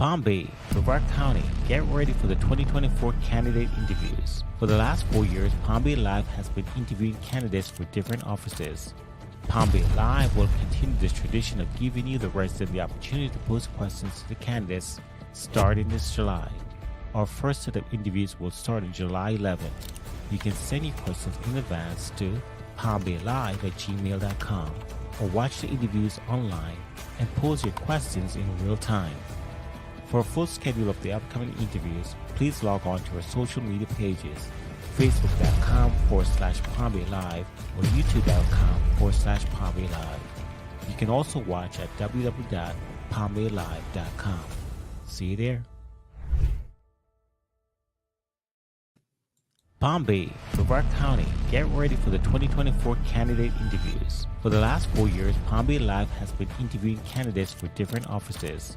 Palm Bay, Brevard County, get ready for the 2024 candidate interviews. For the last 4 years, Palm Bay Live has been interviewing candidates for different offices. Palm Bay Live will continue this tradition of giving you, the resident, the opportunity to pose questions to the candidates starting this July. Our first set of interviews will start on July 11th. You can send your questions in advance to palmbaylive@gmail.com or watch the interviews online and pose your questions in real time. For a full schedule of the upcoming interviews, please log on to our social media pages, facebook.com/PalmBayLive or youtube.com/PalmBayLive. You can also watch at www.palmbaylive.com. See you there. Palm Bay, Brevard County, get ready for the 2024 candidate interviews. For the last 4 years, Palm Bay Live has been interviewing candidates for different offices.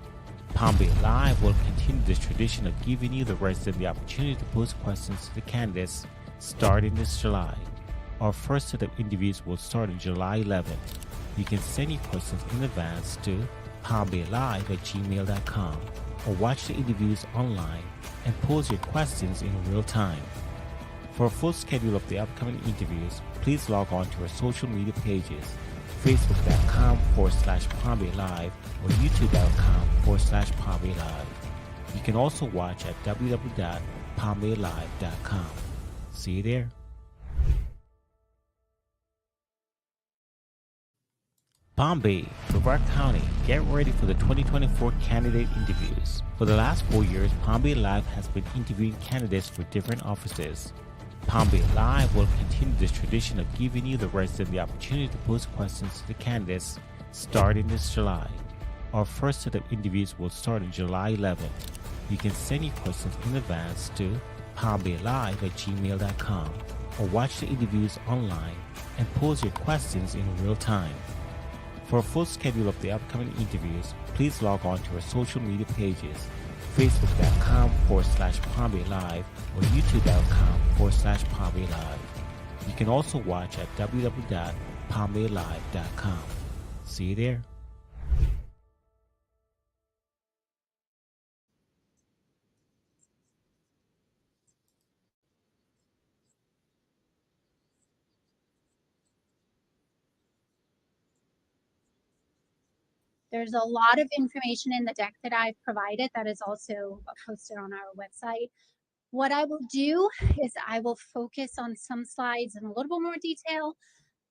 Palm Bay Live will continue this tradition of giving you, the resident, the opportunity to pose questions to the candidates starting this July. Our first set of interviews will start on July 11th. You can send your questions in advance to palmbaylive@gmail.com or watch the interviews online and pose your questions in real time. For a full schedule of the upcoming interviews, please log on to our social media pages, facebook.com/PalmBayLive or youtube.com/PalmBayLive. You can also watch at www.palmbaylive.com. See you there. Palm Bay, Brevard County, get ready for the 2024 candidate interviews. For the last 4 years, Palm Bay Live has been interviewing candidates for different offices. Palm Bay Live will continue this tradition of giving you, the resident, the opportunity to pose questions to the candidates starting this July. Our first set of interviews will start on July 11th. You can send your questions in advance to palmbaylive@gmail.com or watch the interviews online and pose your questions in real time. For a full schedule of the upcoming interviews, please log on to our social media pages, facebook.com/PalmBayLive or youtube.com/PalmBayLive. You can also watch at www.palmbaylive.com. See you there. There's a lot of information in the deck that I've provided that is also posted on our website. What I will do is I will focus on some slides in a little bit more detail.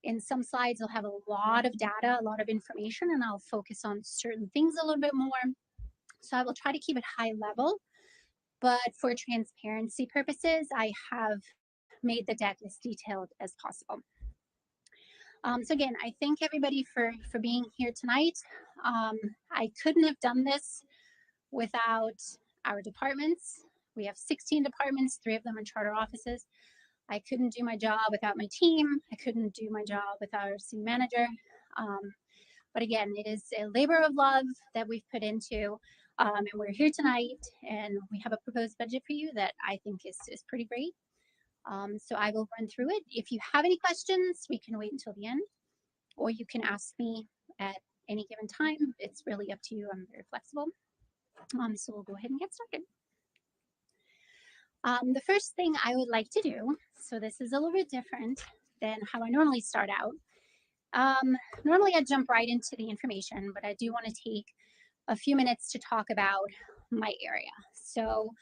In some slides, I'll have a lot of data, a lot of information, and I'll focus on certain things a little bit more. So I will try to keep it high level, but for transparency purposes, I have made the deck as detailed as possible. So again, I thank everybody for being here tonight. I couldn't have done this without our departments. We have 16 departments, 3 of them are charter offices. I couldn't do my job without my team. I couldn't do my job without our city manager. But again, it is a labor of love that we've put into, and we're here tonight, and we have a proposed budget for you that I think is pretty great. So I will run through it. If you have any questions, we can wait until the end, or you can ask me at any given time. It's really up to you. I'm very flexible. So we'll go ahead and get started. The first thing I would like to do, so this is a little bit different than how I normally start out. Normally I jump right into the information, but I do want to take a few minutes to talk about my area. So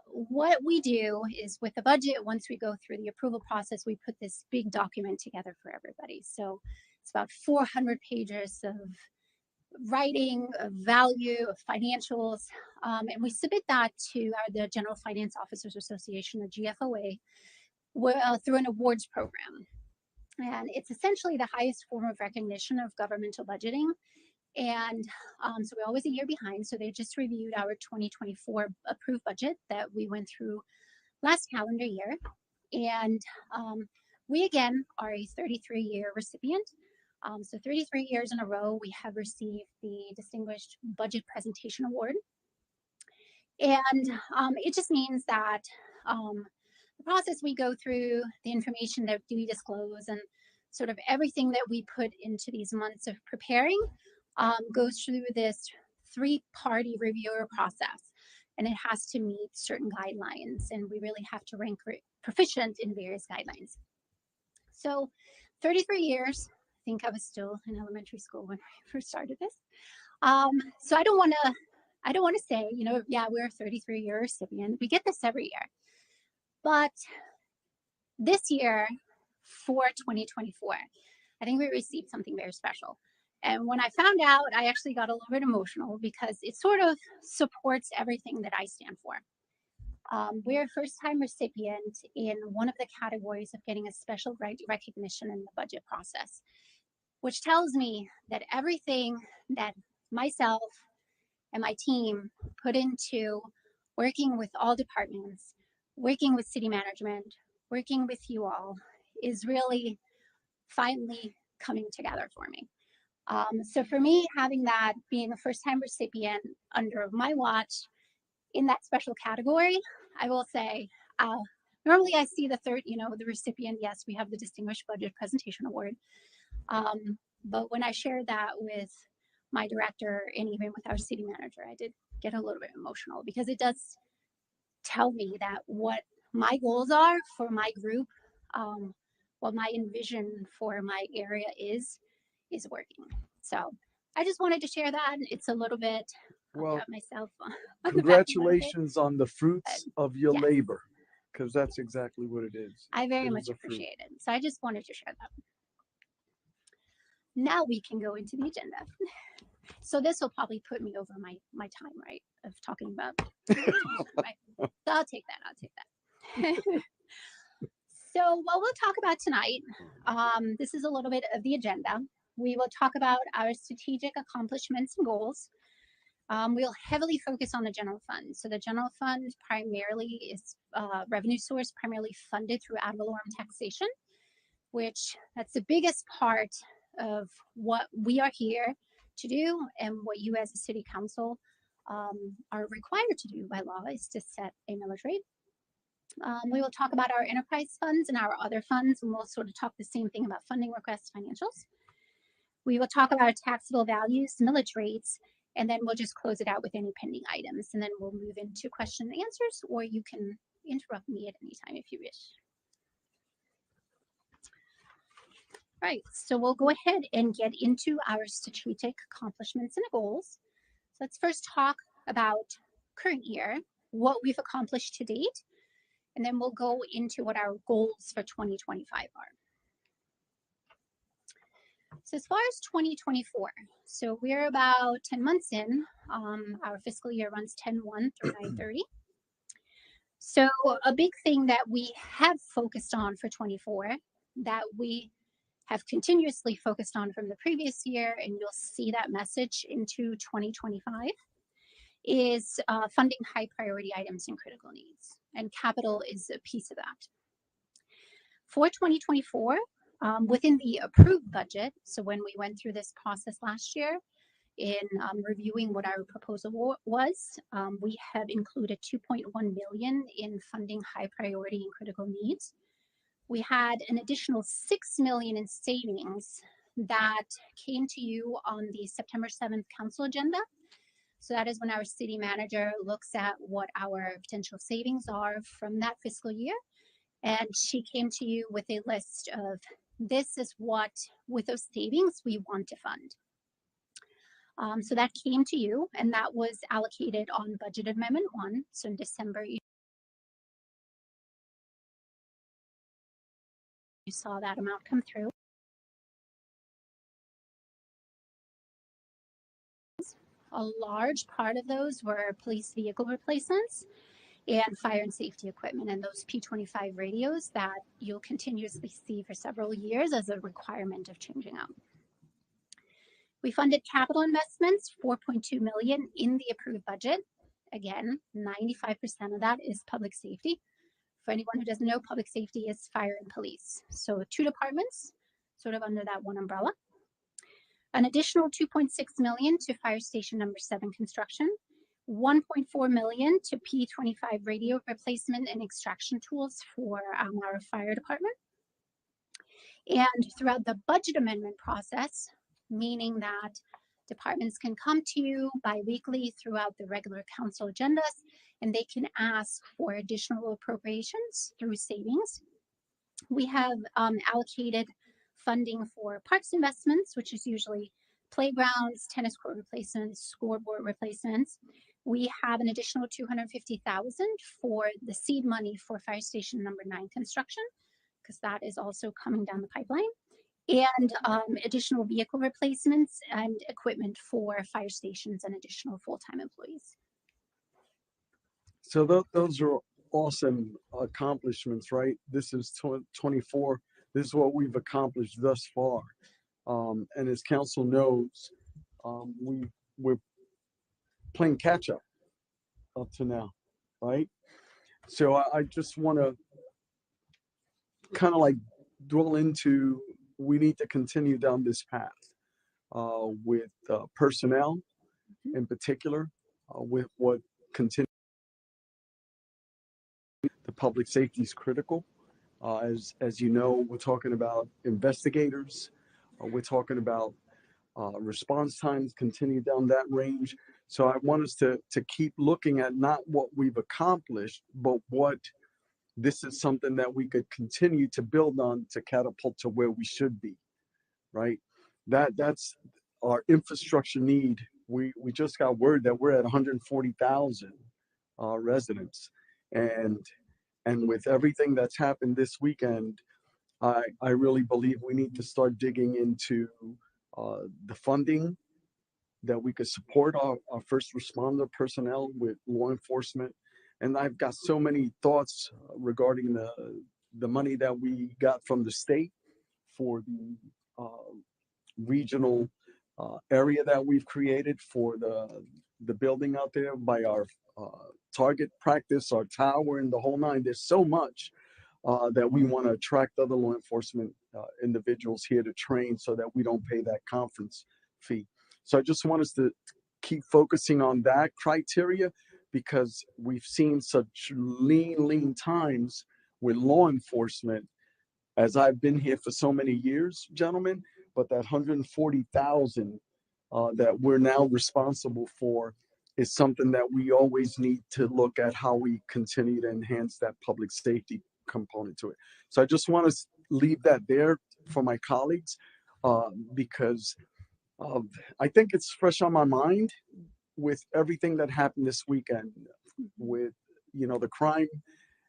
what we do is with the budget, once we go through the approval process, we put this big document together for everybody. So it's about 400 pages of writing, of value, of financials, and we submit that to the General Finance Officers Association, the GFOA, through an awards program. And it's essentially the highest form of recognition of governmental budgeting. And so we're always a year behind. So they just reviewed our 2024 approved budget that we went through last calendar year. And we, again, are a 33-year recipient. So 33 years in a row, we have received the Distinguished Budget Presentation Award. And it just means that the process we go through, the information that we disclose, and sort of everything that we put into these months of preparing goes through this three-party reviewer process, and it has to meet certain guidelines, and we really have to rank proficient in various guidelines. So 33 years, I think I was still in elementary school when I first started this. So I don't want to say, yeah, we're a 33-year recipient. We get this every year. But this year, for 2024, I think we received something very special. And when I found out, I actually got a little bit emotional because it sort of supports everything that I stand for. We're a first-time recipient in one of the categories of getting a special recognition in the budget process, which tells me that everything that myself and my team put into working with all departments, working with city management, working with you all, is really finally coming together for me. So for me, having that, being a first-time recipient under my watch in that special category, I will say, normally I see the recipient, yes, we have the Distinguished Budget Presentation Award. But when I shared that with my director and even with our city manager, I did get a little bit emotional because it does tell me that what my goals are for my group, what my envision for my area is working. So I just wanted to share that. It's a little bit about myself. Congratulations on the fruits of your yes, labor, because that's exactly what it is. I very It much is a fruit. appreciate it. So I just wanted to share that. Now we can go into the agenda. So this will probably put me over my time, right, of talking about. Right? So I'll take that. So what we'll talk about tonight, this is a little bit of the agenda. We will talk about our strategic accomplishments and goals. We'll heavily focus on the general fund. So the general fund primarily is revenue source, primarily funded through ad valorem taxation, which that's the biggest part of what we are here to do and what you as a city council are required to do by law is to set a millage rate. We will talk about our enterprise funds and our other funds, and we'll sort of talk the same thing about funding requests, financials. We will talk about taxable values, millage rates, and then we'll just close it out with any pending items. And then we'll move into question and answers, or you can interrupt me at any time if you wish. Right, so we'll go ahead and get into our strategic accomplishments and goals. So let's first talk about current year, what we've accomplished to date, and then we'll go into what our goals for 2025 are. So as far as 2024, so we're about 10 months in. Our fiscal year runs 10/1 through 9/30. So a big thing that we have focused on for 24, that we have continuously focused on from the previous year, and you'll see that message into 2025, is funding high priority items and critical needs. And capital is a piece of that. For 2024, within the approved budget, so when we went through this process last year in reviewing what our proposal was, we have included $2.1 million in funding high priority and critical needs. We had an additional $6 million in savings that came to you on the September 7th council agenda. So that is when our city manager looks at what our potential savings are from that fiscal year. And she came to you with a list of, this is what, with those savings, we want to fund. So that came to you, and that was allocated on Budget Amendment 1. So in December, you saw that amount come through. A large part of those were police vehicle replacements and fire and safety equipment, and those P25 radios that you'll continuously see for several years as a requirement of changing out. We funded capital investments, $4.2 million in the approved budget. Again, 95% of that is public safety. For anyone who doesn't know, public safety is fire and police. So 2 departments, sort of under that one umbrella. An additional $2.6 million to fire station number 7 construction, $1.4 million to P25 radio replacement and extraction tools for our fire department. And throughout the budget amendment process, meaning that Departments can come to you bi-weekly throughout the regular council agendas, and they can ask for additional appropriations through savings. We have allocated funding for parks investments, which is usually playgrounds, tennis court replacements, scoreboard replacements. We have an additional 250,000 for the seed money for fire station number 9 construction, because that is also coming down the pipeline, and additional vehicle replacements and equipment for fire stations and additional full-time employees. So those are awesome accomplishments, right? This is 24. This is what we've accomplished thus far. And as council knows, we're playing catch up to now, right? So I just want to kind of like dwell into, we need to continue down this path with personnel in particular, with what continue. The public safety is critical. As you know, we're talking about investigators. We're talking about response times, continue down that range. So I want us to keep looking at not what we've accomplished, but what this is something that we could continue to build on to catapult to where we should be, right? That's our infrastructure need. We just got word that we're at 140,000 residents, and with everything that's happened this weekend, I really believe we need to start digging into the funding that we could support our first responder personnel with law enforcement. And I've got so many thoughts regarding the money that we got from the state for the regional area that we've created for the building out there by our target practice, our tower, and the whole nine. There's so much that we want to attract other law enforcement individuals here to train so that we don't pay that conference fee. So I just want us to keep focusing on that criteria, because we've seen such lean times with law enforcement as I've been here for so many years, gentlemen, but that 140,000 that we're now responsible for is something that we always need to look at how we continue to enhance that public safety component to it. So I just want to leave that there for my colleagues, because I think it's fresh on my mind with everything that happened this weekend with, the crime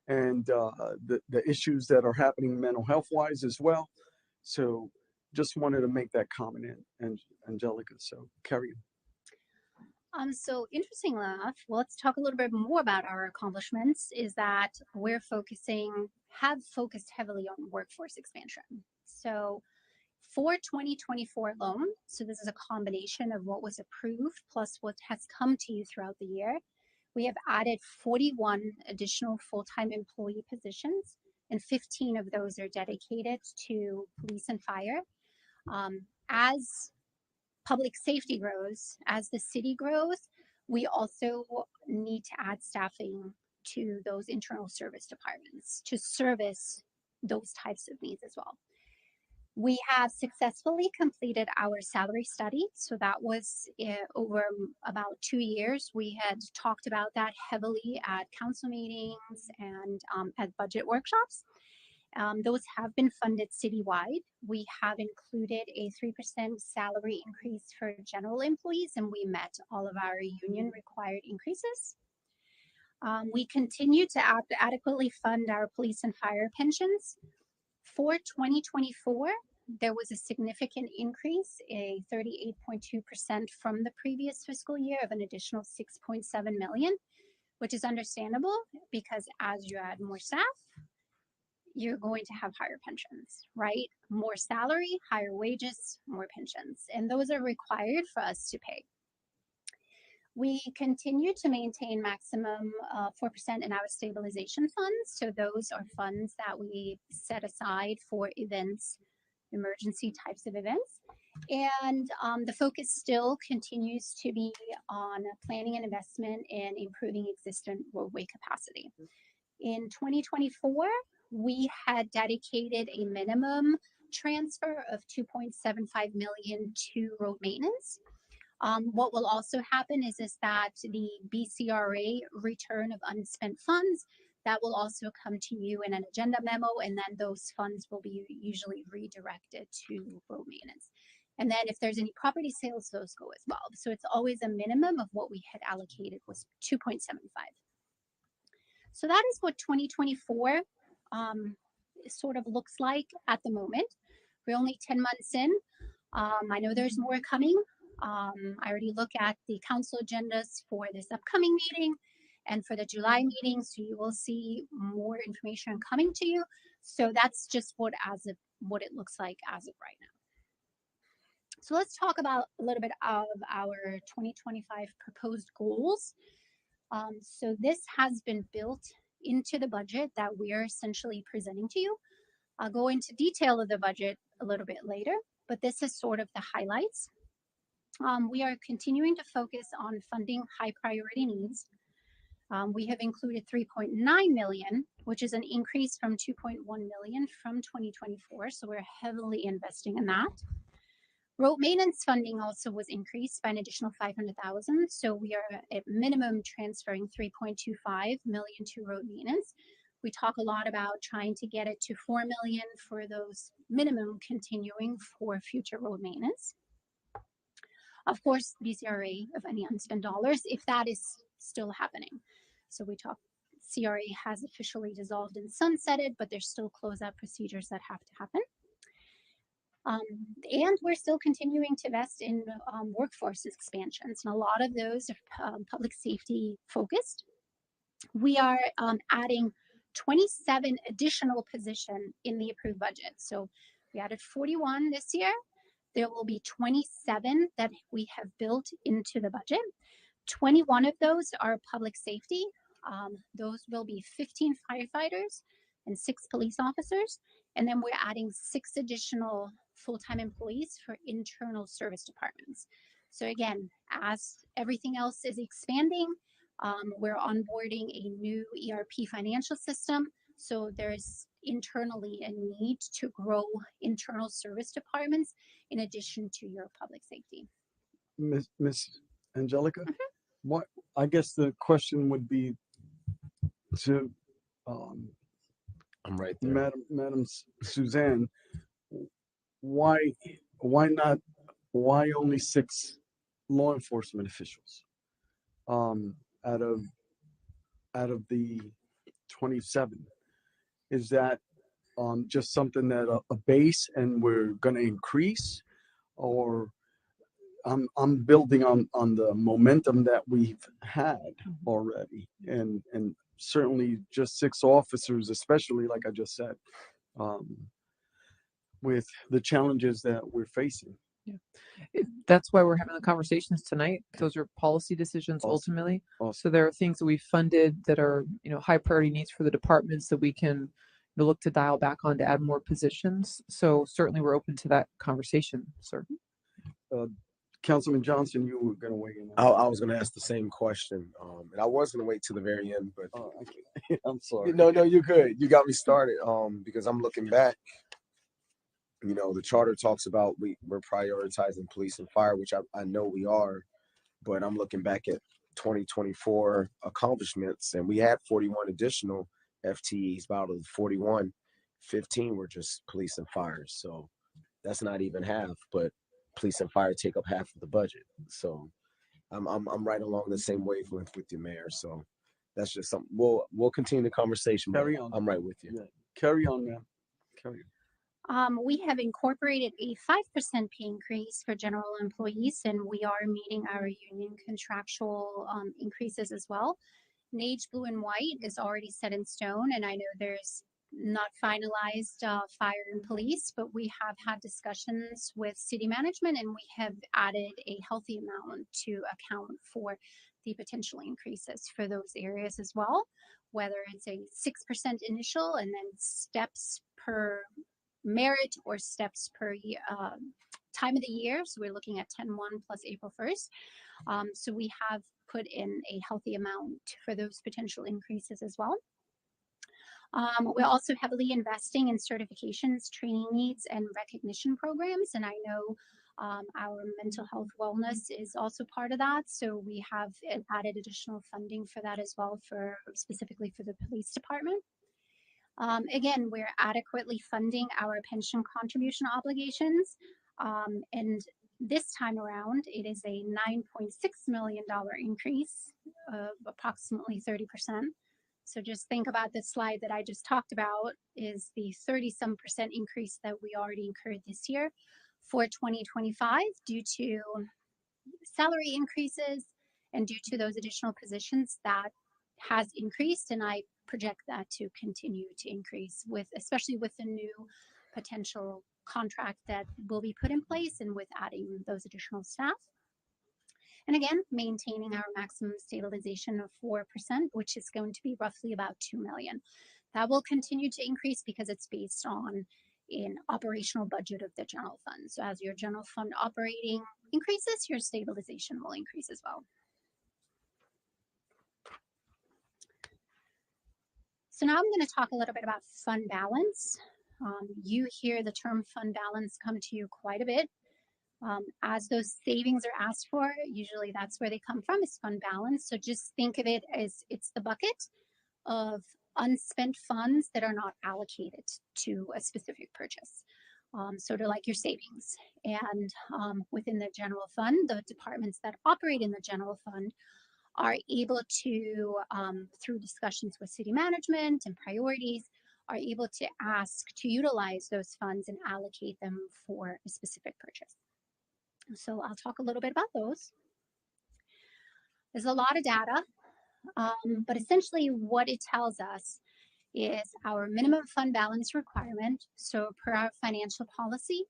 and the issues that are happening mental health wise as well. So just wanted to make that comment in, Angelica. So carry on. So interesting enough, well, let's talk a little bit more about our accomplishments, is that have focused heavily on workforce expansion. So for 2024 alone, so this is a combination of what was approved plus what has come to you throughout the year, we have added 41 additional full-time employee positions, and 15 of those are dedicated to police and fire. As public safety grows, as the city grows, we also need to add staffing to those internal service departments to service those types of needs as well. We have successfully completed our salary study. So that was over about 2 years. We had talked about that heavily at council meetings and at budget workshops. Those have been funded citywide. We have included a 3% salary increase for general employees, and we met all of our union required increases. We continue to adequately fund our police and fire pensions. For 2024, there was a significant increase, a 38.2% from the previous fiscal year of an additional 6.7 million, which is understandable because as you add more staff, you're going to have higher pensions, right? More salary, higher wages, more pensions, and those are required for us to pay. We continue to maintain maximum 4% in our stabilization funds. So those are funds that we set aside for events, emergency types of events. And the focus still continues to be on planning and investment in improving existing roadway capacity. In 2024, we had dedicated a minimum transfer of 2.75 million to road maintenance. What will also happen is that the BCRA return of unspent funds, that will also come to you in an agenda memo, and then those funds will be usually redirected to road maintenance. And then if there's any property sales, those go as well. So it's always a minimum of what we had allocated was 2.75. So that is what 2024 sort of looks like at the moment. We're only 10 months in. I know there's more coming. I already look at the council agendas for this upcoming meeting and for the July meeting, so you will see more information coming to you. So that's just what it looks like as of right now. So let's talk about a little bit of our 2025 proposed goals. So this has been built into the budget that we are essentially presenting to you. I'll go into detail of the budget a little bit later, but this is sort of the highlights. We are continuing to focus on funding high priority needs. We have included 3.9 million, which is an increase from 2.1 million from 2024. So we're heavily investing in that. Road maintenance funding also was increased by an additional 500,000. So we are at minimum transferring 3.25 million to road maintenance. We talk a lot about trying to get it to 4 million for those minimum continuing for future road maintenance. Of course, BCRA of any unspent dollars, if that is still happening. So we talk, CRA has officially dissolved and sunsetted, but there's still closeout procedures that have to happen. And we're still continuing to invest in workforce expansions, and a lot of those are public safety focused. We are adding 27 additional positions in the approved budget. So we added 41 this year. There will be 27 that we have built into the budget. 21 of those are public safety. Those will be 15 firefighters and 6 police officers. And then we're adding 6 additional full-time employees for internal service departments. So again, as everything else is expanding, we're onboarding a new ERP financial system. So there's internally a need to grow internal service departments in addition to your public safety. Miss Angelica, what I guess the question would be to I'm right there. Madam Suzanne, why only 6 law enforcement officials out of the 27? Is that just something that a base and we're going to increase, or I'm building on the momentum that we've had already, and certainly just 6 officers, especially like I just said, with the challenges that we're facing. Yeah, that's why we're having the conversations tonight. Those are policy decisions ultimately. So there are things that we funded that are, high priority needs for the departments that we can look to dial back on to add more positions. So certainly we're open to that conversation, sir. Councilman Johnson, you were going to weigh in. I was going to ask the same question, and I was going to wait to the very end, but I'm sorry. No, you're good. You got me started. Because I'm looking back. The charter talks about we're prioritizing police and fire, which I know we are, but I'm looking back at 2024 accomplishments, and we had 41 additional FTEs. But out of the 41, 15 were just police and fire. So that's not even half, but police and fire take up half of the budget. So I'm right along the same wavelength with you, Mayor. So that's just something we'll continue the conversation. Carry on. I'm right with you. Yeah. Carry on, ma'am. Carry on. We have incorporated a 5% pay increase for general employees, and we are meeting our union contractual increases as well. NAGE Blue and White is already set in stone, and I know there's not finalized fire and police, but we have had discussions with city management, and we have added a healthy amount to account for the potential increases for those areas as well, whether it's a 6% initial and then steps per merit or steps per year, time of the year. So we're looking at 10/1 plus April 1st. So we have put in a healthy amount for those potential increases as well. We're also heavily investing in certifications, training needs, and recognition programs. And I know Our mental health wellness is also part of that. So we have added additional funding for that as well, for specifically for the police department. Again, we're adequately funding our pension contribution obligations. And this time around, it is a $9.6 million increase of approximately 30%. So just think about the slide that I just talked about is the 30-some% increase that we already incurred this year for 2025 due to salary increases and due to those additional positions that has increased. And I project that to continue to increase with, especially with the new potential contract that will be put in place and with adding those additional staff. And again, maintaining our maximum stabilization of 4%, which is going to be roughly about 2 million. That will continue to increase because it's based on an operational budget of the general fund. So as your general fund operating increases, your stabilization will increase as well. So now I'm going to talk a little bit about fund balance. You hear the term fund balance come to you quite a bit. As those savings are asked for, usually that's where they come from, is fund balance. So just think of it as it's the bucket of unspent funds that are not allocated to a specific purchase. Sort of like your savings. And within the general fund, the departments that operate in the general fund are able to, through discussions with city management and priorities, are able to ask to utilize those funds and allocate them for a specific purchase. So I'll talk a little bit about those. There's a lot of data, but essentially what it tells us is our minimum fund balance requirement. So per our financial policy,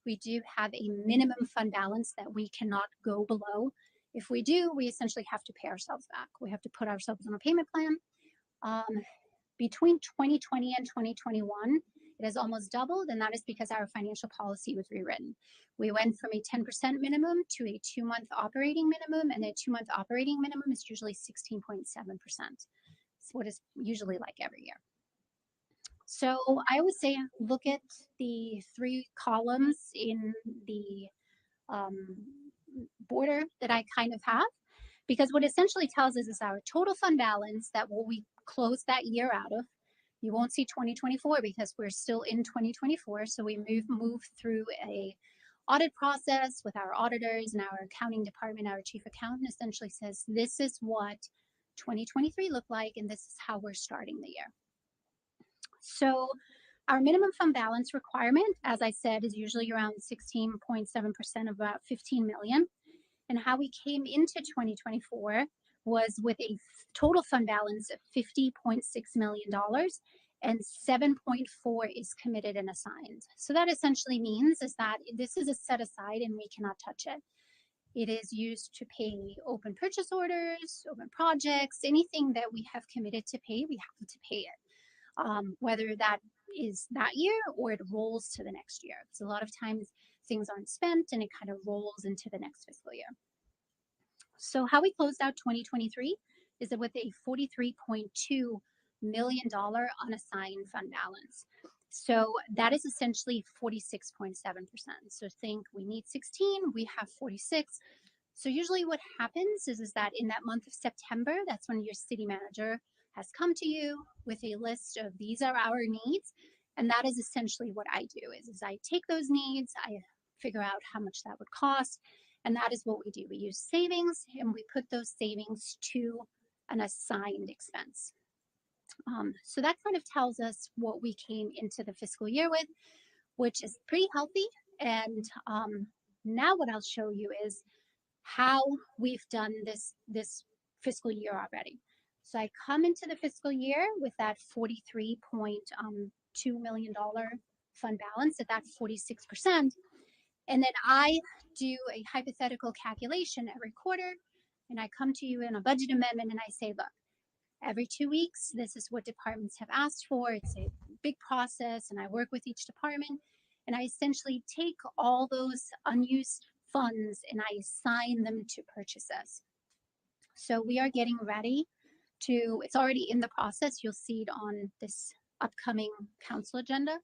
we do have a minimum fund balance that we cannot go below. If we do, we essentially have to pay ourselves back. We have to put ourselves on a payment plan. Between 2020 and 2021, it has almost doubled, and that is because our financial policy was rewritten. We went from a 10% minimum to a 2-month operating minimum, and a 2-month operating minimum is usually 16.7%. It's what is usually like every year. So I always say, look at the 3 columns in the border that I kind of have, because what essentially tells us is our total fund balance, that what we close that year out of. You won't see 2024 because we're still in 2024. So we move through a audit process with our auditors and our accounting department. Our chief accountant essentially says, this is what 2023 looked like, and this is how we're starting the year. So our minimum fund balance requirement, as I said, is usually around 16.7% of about 15 million. And how we came into 2024 was with a total fund balance of $50.6 million, and 7.4 is committed and assigned. So that essentially means is that this is a set aside and we cannot touch it. It is used to pay open purchase orders, open projects, anything that we have committed to pay, we have to pay it. Whether that is that year or it rolls to the next year. Because a lot of times things aren't spent and it kind of rolls into the next fiscal year. So how we closed out 2023 is with a $43.2 million unassigned fund balance. So that is essentially 46.7%. So think we need 16, we have 46. So usually what happens is that in that month of September, that's when your city manager has come to you with a list of these are our needs. And that is essentially what I do is I take those needs, I figure out how much that would cost. And that is what we do. We use savings and we put those savings to an assigned expense. So that kind of tells us what we came into the fiscal year with, which is pretty healthy. And now what I'll show you is how we've done this fiscal year already. So I come into the fiscal year with that $43.2 million fund balance at that 46%. And then I do a hypothetical calculation every quarter, and I come to you in a budget amendment and I say, look, every 2 weeks, this is what departments have asked for. It's a big process, and I work with each department, and I essentially take all those unused funds and I assign them to purchases. So we are getting ready to, it's already in the process. You'll see it on this upcoming council agenda.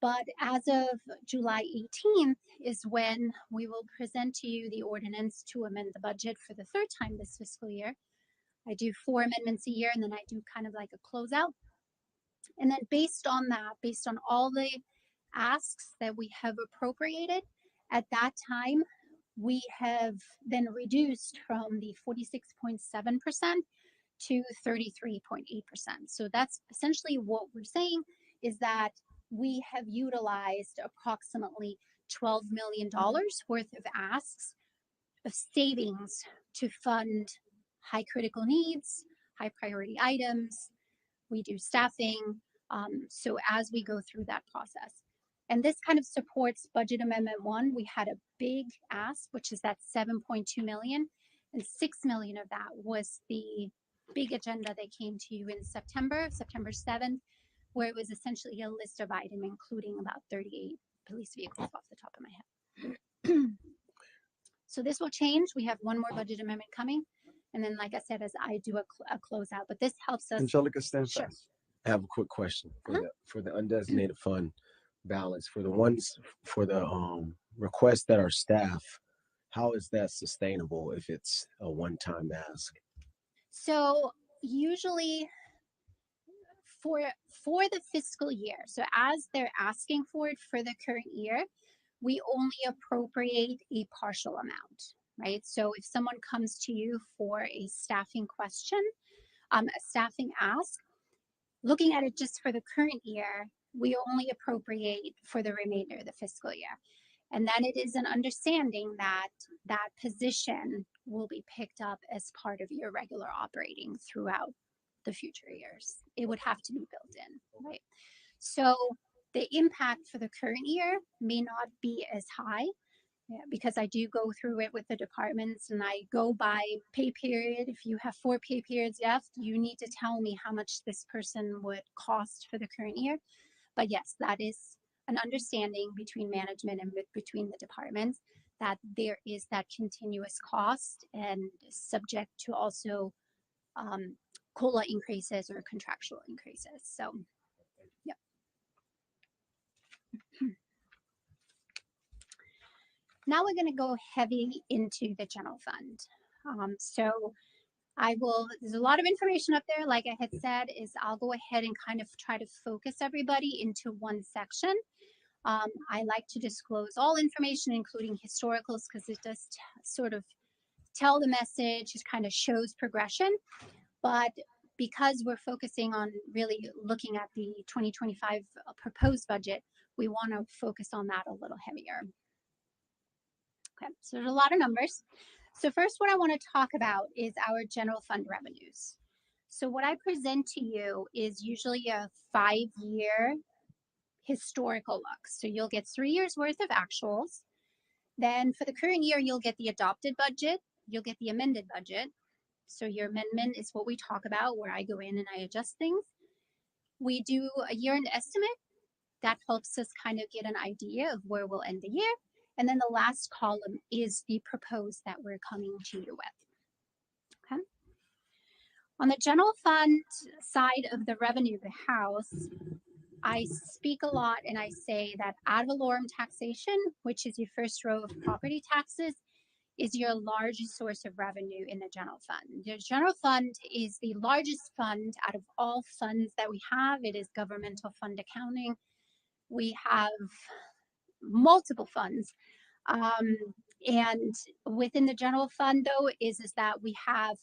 But as of July 18th, is when we will present to you the ordinance to amend the budget for the third time this fiscal year. I do 4 amendments a year, and then I do kind of like a closeout. And then based on that, based on all the asks that we have appropriated, at that time, we have then reduced from the 46.7% to 33.8%. So that's essentially what we're saying, is that we have utilized approximately $12 million worth of asks of savings to fund high critical needs, high priority items. We do staffing. So as we go through that process. And this kind of supports Budget Amendment 1. We had a big ask, which is that 7.2 million, and 6 million of that was the big agenda that came to you in September 7th, where it was essentially a list of items, including about 38 police vehicles off the top of my head. So this will change. We have one more budget amendment coming. And then, like I said, as I do a closeout, but this helps us. Angelica, stand Sure. fast. I have a quick question for the undesignated fund balance for the ones for the requests that are staff. How is that sustainable if it's a one-time ask? So usually for the fiscal year, so as they're asking for it for the current year, we only appropriate a partial amount, right? So if someone comes to you for a staffing question, a staffing ask, looking at it just for the current year, we only appropriate for the remainder of the fiscal year. And then it is an understanding that that position will be picked up as part of your regular operating throughout the future years. It would have to be built in, right? So the impact for the current year may not be as high, because I do go through it with the departments and I go by pay period. If you have 4 pay periods left, you need to tell me how much this person would cost for the current year. But yes, that is an understanding between management and between the departments, that there is that continuous cost and subject to also COLA increases or contractual increases. So, yep. Now we're going to go heavy into the general fund. So there's a lot of information up there. Like I had said, I'll go ahead and kind of try to focus everybody into one section. I like to disclose all information, including historicals, because it does sort of tell the message, it kind of shows progression. But because we're focusing on really looking at the 2025 proposed budget, we want to focus on that a little heavier. Okay, so there's a lot of numbers. So first, what I want to talk about is our general fund revenues. So what I present to you is usually a 5-year historical look. So you'll get 3 years worth of actuals. Then for the current year, you'll get the adopted budget. You'll get the amended budget. So your amendment is what we talk about, where I go in and I adjust things. We do a year-end estimate. That helps us kind of get an idea of where we'll end the year. And then the last column is the proposed that we're coming to you with. Okay. On the general fund side of the revenue of the house, I speak a lot and I say that ad valorem taxation, which is your first row of property taxes, is your largest source of revenue in the general fund. The general fund is the largest fund out of all funds that we have. It is governmental fund accounting. We have multiple funds. And within the general fund, though, is that we have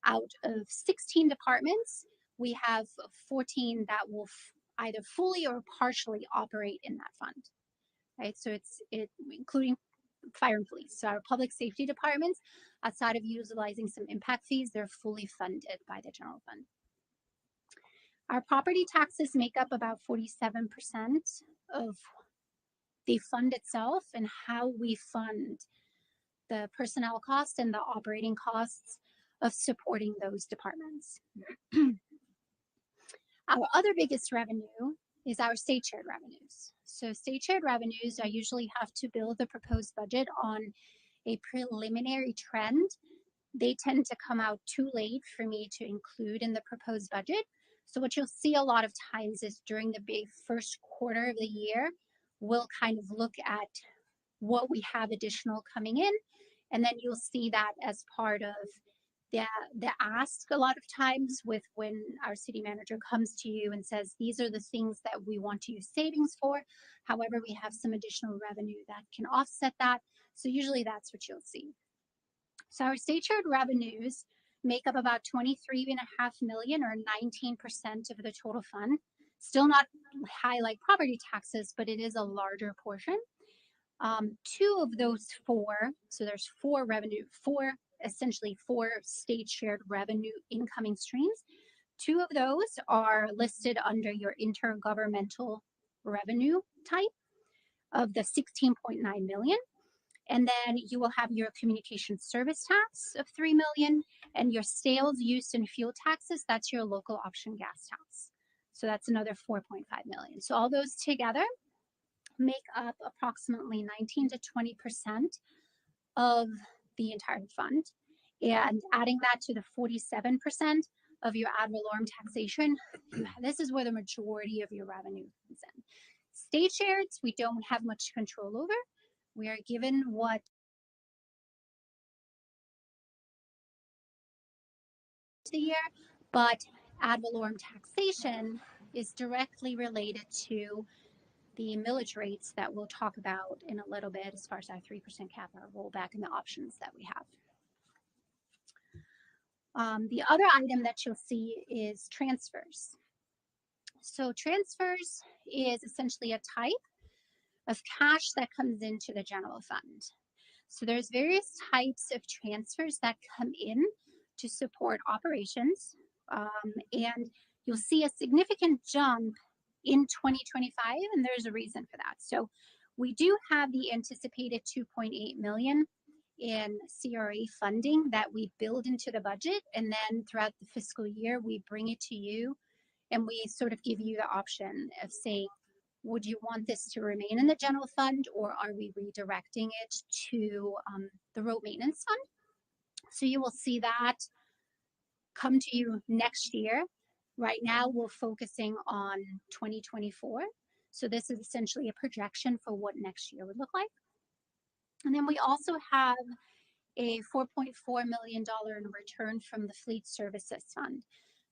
out of 16 departments, we have 14 that will either fully or partially operate in that fund, right? So it's including fire and police. So our public safety departments, outside of utilizing some impact fees, they're fully funded by the general fund. Our property taxes make up about 47% of the fund itself, and how we fund the personnel costs and the operating costs of supporting those departments. Our other biggest revenue is our state shared revenues. So state shared revenues, I usually have to build the proposed budget on a preliminary trend. They tend to come out too late for me to include in the proposed budget. So what you'll see a lot of times is during the big first quarter of the year, we'll kind of look at what we have additional coming in. And then you'll see that as part of the ask a lot of times with when our city manager comes to you and says, these are the things that we want to use savings for. However, we have some additional revenue that can offset that. So usually that's what you'll see. So our state shared revenues make up about 23.5 million or 19% of the total fund. Still not high like property taxes, but it is a larger portion. Two of those four, so there's essentially four state shared revenue incoming streams. Two of those are listed under your intergovernmental revenue type of the 16.9 million. And then you will have your communication service tax of 3 million and your sales, use, and fuel taxes. That's your local option gas tax. So that's another 4.5 million. So all those together make up approximately 19 to 20% of the entire fund. And adding that to the 47% of your ad valorem taxation, this is where the majority of your revenue comes in. State shareds, we don't have much control over. We are given what the year, but ad valorem taxation is directly related to the millage rates that we'll talk about in a little bit as far as our 3% cap, our rollback, and the options that we have. The other item that you'll see is transfers. So transfers is essentially a type of cash that comes into the general fund. So there's various types of transfers that come in to support operations, and you'll see a significant jump in 2025, and there's a reason for that. So we do have the anticipated 2.8 million in CRA funding that we build into the budget, and then throughout the fiscal year, we bring it to you, and we sort of give you the option of saying, would you want this to remain in the general fund, or are we redirecting it to the road maintenance fund? So you will see that come to you next year. Right now, we're focusing on 2024. So this is essentially a projection for what next year would look like. And then we also have a $4.4 million in return from the Fleet Services Fund.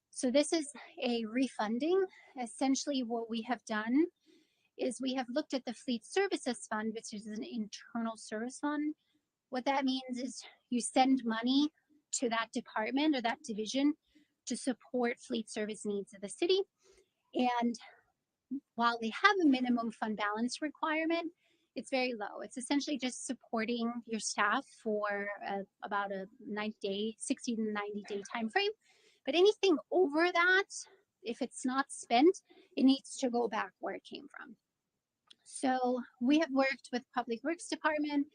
So this is a refunding. Essentially, what we have done is we have looked at the Fleet Services Fund, which is an internal service fund. What that means is you send money to that department or that division to support fleet service needs of the city. And while they have a minimum fund balance requirement, it's very low. It's essentially just supporting your staff for about a 60 to 90 day time frame. But anything over that, if it's not spent, it needs to go back where it came from. So we have worked with Public Works Department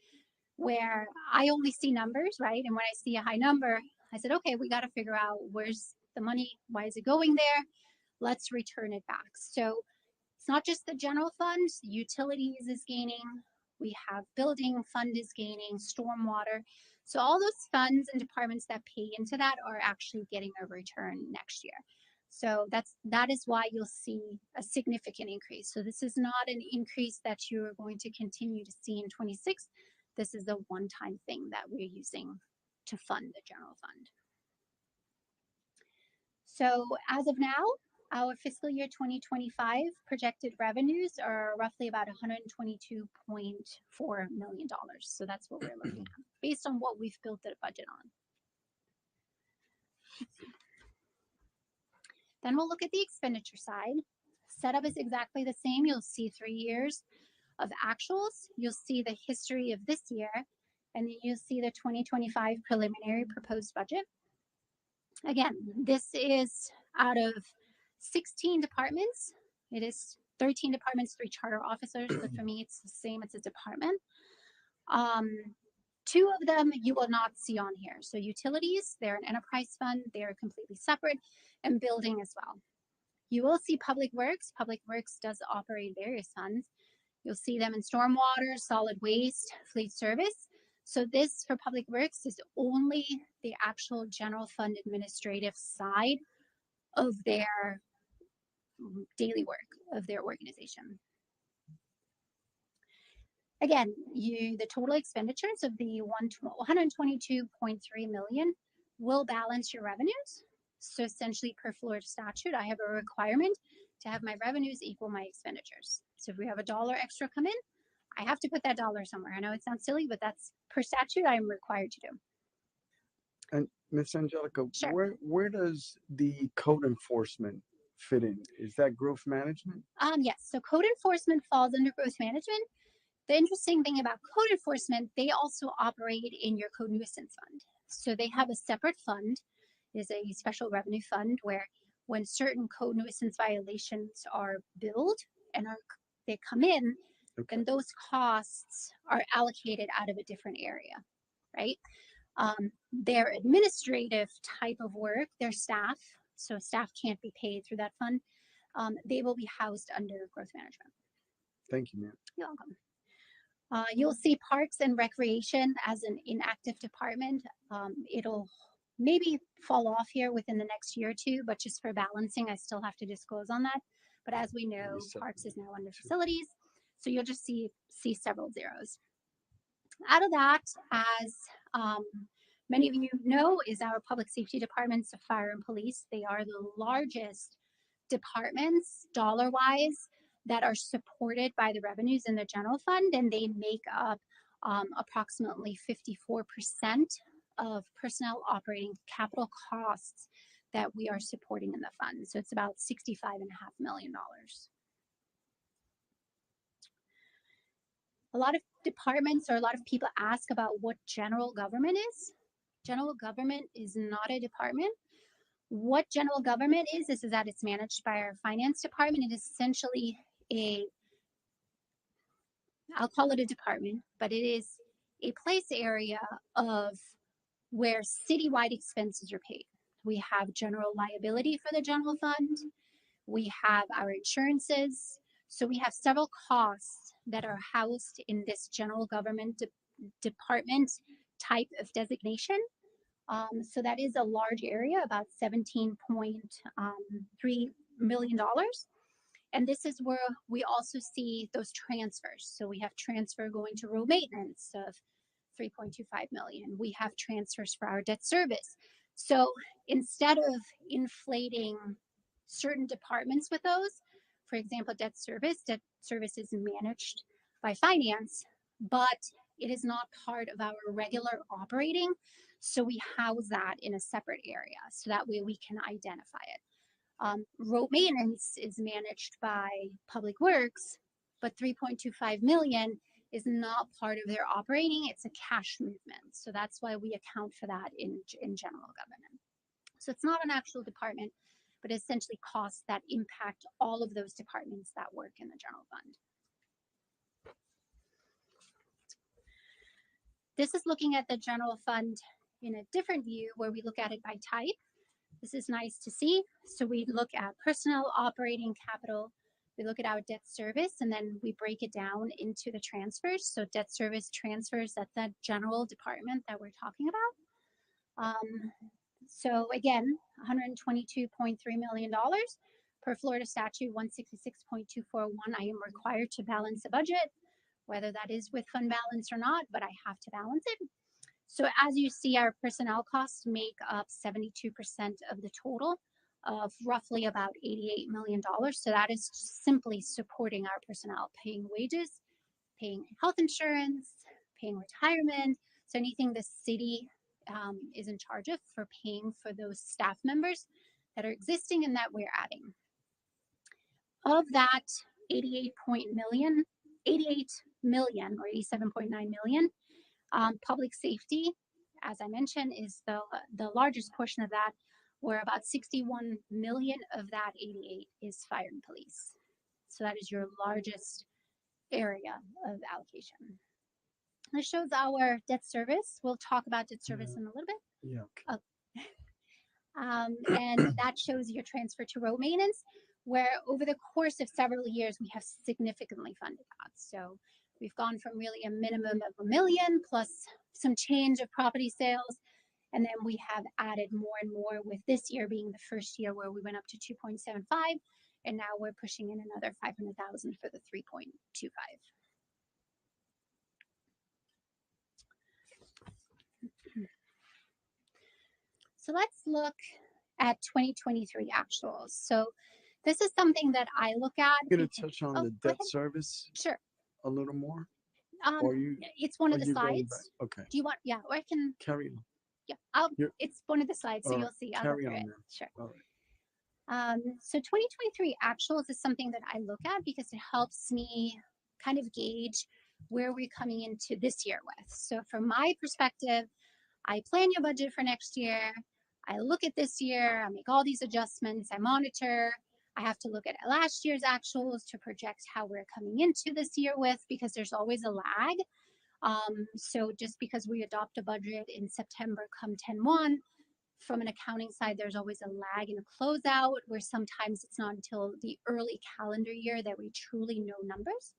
where I only see numbers, right? And when I see a high number, I said, okay, we got to figure out where's the money, why is it going there? Let's return it back. So it's not just the general fund, utilities is gaining, we have building fund is gaining, stormwater. So all those funds and departments that pay into that are actually getting a return next year. So that is why you'll see a significant increase. So this is not an increase that you're going to continue to see in 26. This is a one-time thing that we're using to fund the general fund. So as of now, our fiscal year 2025 projected revenues are roughly about $122.4 million. So that's what we're looking at based on what we've built the budget on. Then we'll look at the expenditure side. Setup is exactly the same. You'll see 3 years of actuals. You'll see the history of this year, and then you'll see the 2025 preliminary proposed budget. Again, this is out of 16 departments. It is 13 departments, 3 charter officers, but for me, it's the same as a department. 2 of them you will not see on here. So utilities, they're an enterprise fund. They're completely separate, and building as well. You will see Public Works. Public Works does operate various funds. You'll see them in stormwater, solid waste, fleet service. So this for Public Works is only the actual general fund administrative side of their daily work of their organization. again, the total expenditures of the 122.3 million will balance your revenues. So essentially, per Florida statute, I have a requirement to have my revenues equal my expenditures. So if we have $1 extra come in, I have to put that dollar somewhere. I know it sounds silly, but that's per statute I'm required to do. And Miss Angelica, Sure. where does the code enforcement fit in? Is that growth management? Yes, so code enforcement falls under growth management. The interesting thing about code enforcement, they also operate in your code nuisance fund. So they have a separate fund, is a special revenue fund where when certain code nuisance violations are billed and they come in, Okay. then those costs are allocated out of a different area, right? Their administrative type of work, their staff, so staff can't be paid through that fund, they will be housed under growth management. Thank you, ma'am. You're welcome. You'll see Parks and Recreation as an inactive department. It'll maybe fall off here within the next year or two, but just for balancing, I still have to disclose on that. But as we know, Parks is now under facilities, so you'll just see several zeros. Out of that, as many of you know, is our public safety departments of fire and police. They are the largest departments dollar-wise that are supported by the revenues in the general fund, and they make up approximately 54% of personnel operating capital costs that we are supporting in the fund. So it's about $65.5 million. A lot of departments or a lot of people ask about what general government is. General government is not a department. What general government is that it's managed by our finance department. It is essentially I'll call it a department, but it is a place area of where citywide expenses are paid. We have general liability for the general fund. We have our insurances. So we have several costs that are housed in this general government department type of designation. So that is a large area, about $17.3 million. And this is where we also see those transfers. So we have transfer going to road maintenance of 3.25 million. We have transfers for our debt service. So instead of inflating certain departments with those, for example, debt service is managed by finance, but it is not part of our regular operating. So we house that in a separate area. So that way we can identify it. Road maintenance is managed by Public Works, but 3.25 million is not part of their operating. It's a cash movement. So that's why we account for that in general government. So it's not an actual department, but essentially costs that impact all of those departments that work in the general fund. This is looking at the general fund in a different view where we look at it by type. This is nice to see. So we look at personnel operating capital, we look at our debt service, and then we break it down into the transfers. So debt service transfers, that's that general department that we're talking about. So again, $122.3 million per Florida statute 166.241. I am required to balance a budget, whether that is with fund balance or not, but I have to balance it. So as you see, our personnel costs make up 72% of the total of roughly about $88 million. So that is simply supporting our personnel, paying wages, paying health insurance, paying retirement. So anything the city is in charge of for paying for those staff members that are existing and that we're adding. Of that 88 million or 87.9 million, public safety, as I mentioned, is the largest portion of that, where about 61 million of that 88 is fire and police. So that is your largest area of allocation. This shows our debt service. We'll talk about debt service in a little bit. Yeah. Okay. And that shows your transfer to road maintenance, where over the course of several years, we have significantly funded that. So we've gone from really a minimum of $1 million plus some change of property sales. And then we have added more and more, with this year being the first year where we went up to 2.75. And now we're pushing in another 500,000 for the 3.25. So let's look at 2023 actuals. So this is something that I look at. I'm gonna touch on Oh, the go debt ahead. service Sure. a little more. Um, Or you it's one are of the you going back? slides. Okay, Do you want? Yeah, or I can. carry on. Yeah, You're, it's one of the slides, so all right, you'll see. I'll go carry through on it. then. Sure. All right. So 2023 actuals is something that I look at because it helps me kind of gauge where we're coming into this year with. So from my perspective, I plan your budget for next year. I look at this year, I make all these adjustments, I monitor. I have to look at last year's actuals to project how we're coming into this year with, because there's always a lag. So just because we adopt a budget in September come 10/1, from an accounting side, there's always a lag in a closeout where sometimes it's not until the early calendar year that we truly know numbers.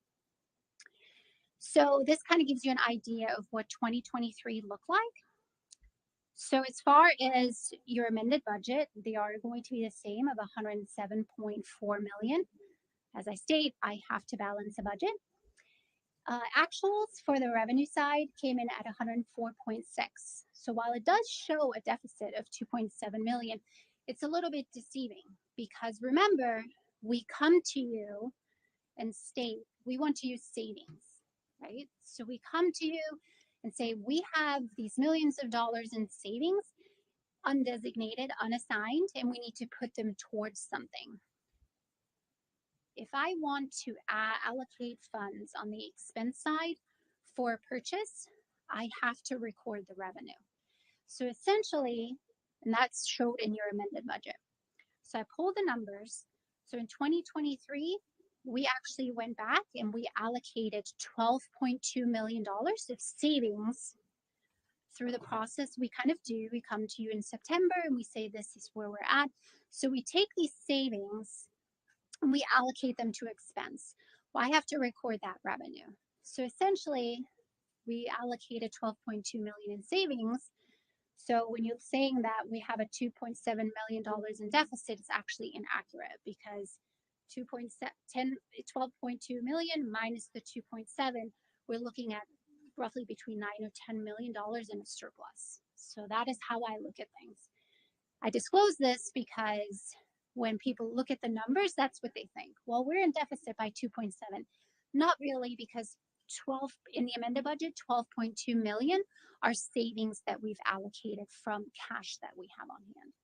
So this kind of gives you an idea of what 2023 looked like. So as far as your amended budget, they are going to be the same of 107.4 million. As I state, I have to balance a budget. Actuals for the revenue side came in at 104.6. So while it does show a deficit of 2.7 million, it's a little bit deceiving because remember, we come to you and state we want to use savings, right? So we come to you and say we have these millions of dollars in savings, undesignated, unassigned, and we need to put them towards something. If I want to allocate funds on the expense side for purchase, I have to record the revenue. So essentially, and that's showed in your amended budget. So I pulled the numbers. So in 2023, we actually went back and we allocated $12.2 million of savings through the process we kind of do. We come to you in September and we say this is where we're at. So we take these savings and we allocate them to expense. Well, I have to record that revenue. So essentially, we allocated 12.2 million in savings. So when you're saying that we have a $2.7 million in deficit, it's actually inaccurate because 12.2 million minus the 2.7, we're looking at roughly between $9 or $10 million in a surplus. So that is how I look at things. I disclose this because when people look at the numbers, that's what they think. Well, we're in deficit by 2.7. Not really, because 12 in the amended budget, 12.2 million are savings that we've allocated from cash that we have on hand.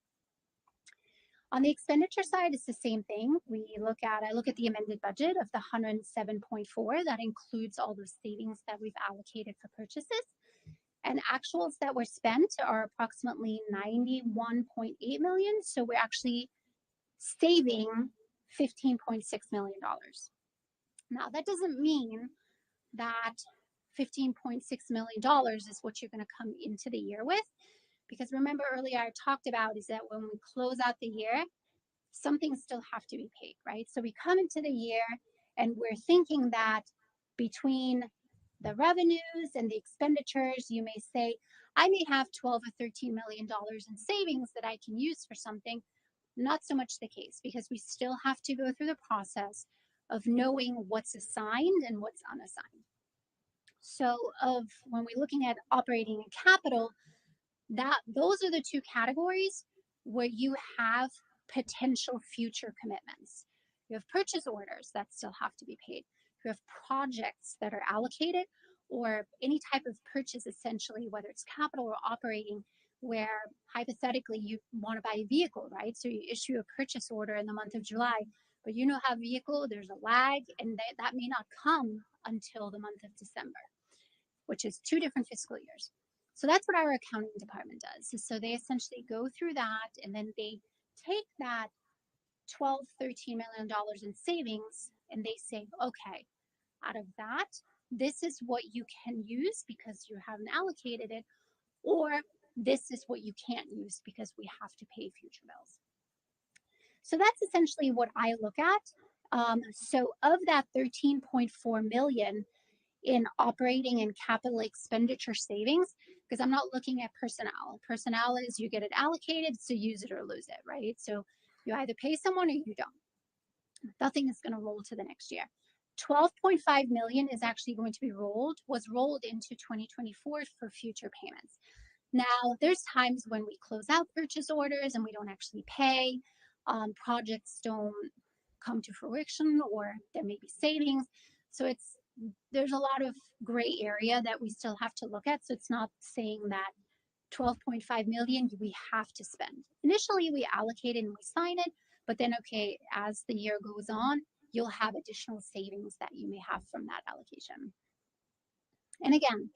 On the expenditure side, it's the same thing. I look at the amended budget of the 107.4. That includes all those savings that we've allocated for purchases. And actuals that were spent are approximately 91.8 million. So we're actually saving $15.6 million. Now, that doesn't mean that $15.6 million is what you're going to come into the year with. Because remember earlier I talked about is that when we close out the year, some things still have to be paid, right? So we come into the year and we're thinking that between the revenues and the expenditures, you may say, I may have 12 or $13 million in savings that I can use for something. Not so much the case, because we still have to go through the process of knowing what's assigned and what's unassigned. So when we're looking at operating and capital, those are the two categories where you have potential future commitments. You have purchase orders that still have to be paid. You have projects that are allocated, or any type of purchase, essentially, whether it's capital or operating, where hypothetically you want to buy a vehicle, right? So you issue a purchase order in the month of July, but you know how vehicle, there's a lag, and that may not come until the month of December, which is 2 different fiscal years. So that's what our accounting department does. So they essentially go through that, and then they take that $12, $13 million in savings, and they say, okay, out of that, this is what you can use because you haven't allocated it, or this is what you can't use because we have to pay future bills. So that's essentially what I look at. So of that 13.4 million in operating and capital expenditure savings, because I'm not looking at personnel. Personnel is you get it allocated, so use it or lose it, right? So you either pay someone or you don't. Nothing is going to roll to the next year. 12.5 million is actually going to be was rolled into 2024 for future payments. Now, there's times when we close out purchase orders and we don't actually pay. Projects don't come to fruition, or there may be savings. So there's a lot of gray area that we still have to look at. So it's not saying that 12.5 million we have to spend. Initially, we allocate it and we sign it, but then, okay, as the year goes on, you'll have additional savings that you may have from that allocation. And again,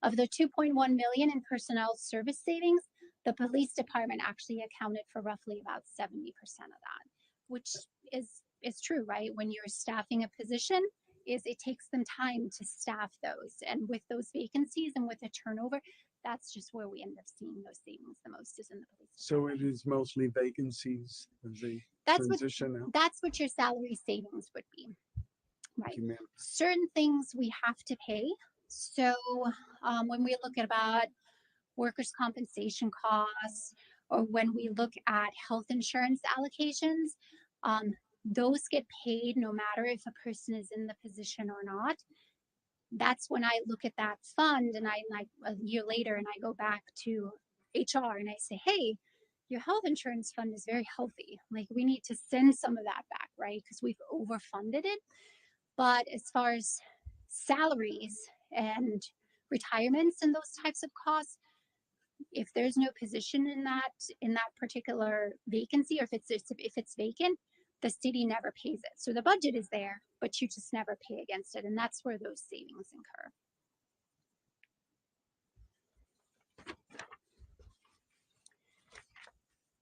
of the 2.1 million in personnel service savings, the police department actually accounted for roughly about 70% of that, which is true, right? When you're staffing a position, it takes them time to staff those. And with those vacancies and with the turnover, that's just where we end up seeing those savings the most, is in the police So department. it is mostly vacancies as they That's what transition out. that's what your salary savings would be, right? Thank you, ma'am. Certain things we have to pay. So when we look at about workers' compensation costs, or when we look at health insurance allocations, those get paid no matter if a person is in the position or not. That's when I look at that fund and I like a year later and I go back to HR and I say, hey, your health insurance fund is very healthy. Like, we need to send some of that back, right? Because we've overfunded it. But as far as salaries and retirements and those types of costs, if there's no position in that particular vacancy, or if it's vacant, the city never pays it. So the budget is there, but you just never pay against it, and that's where those savings incur.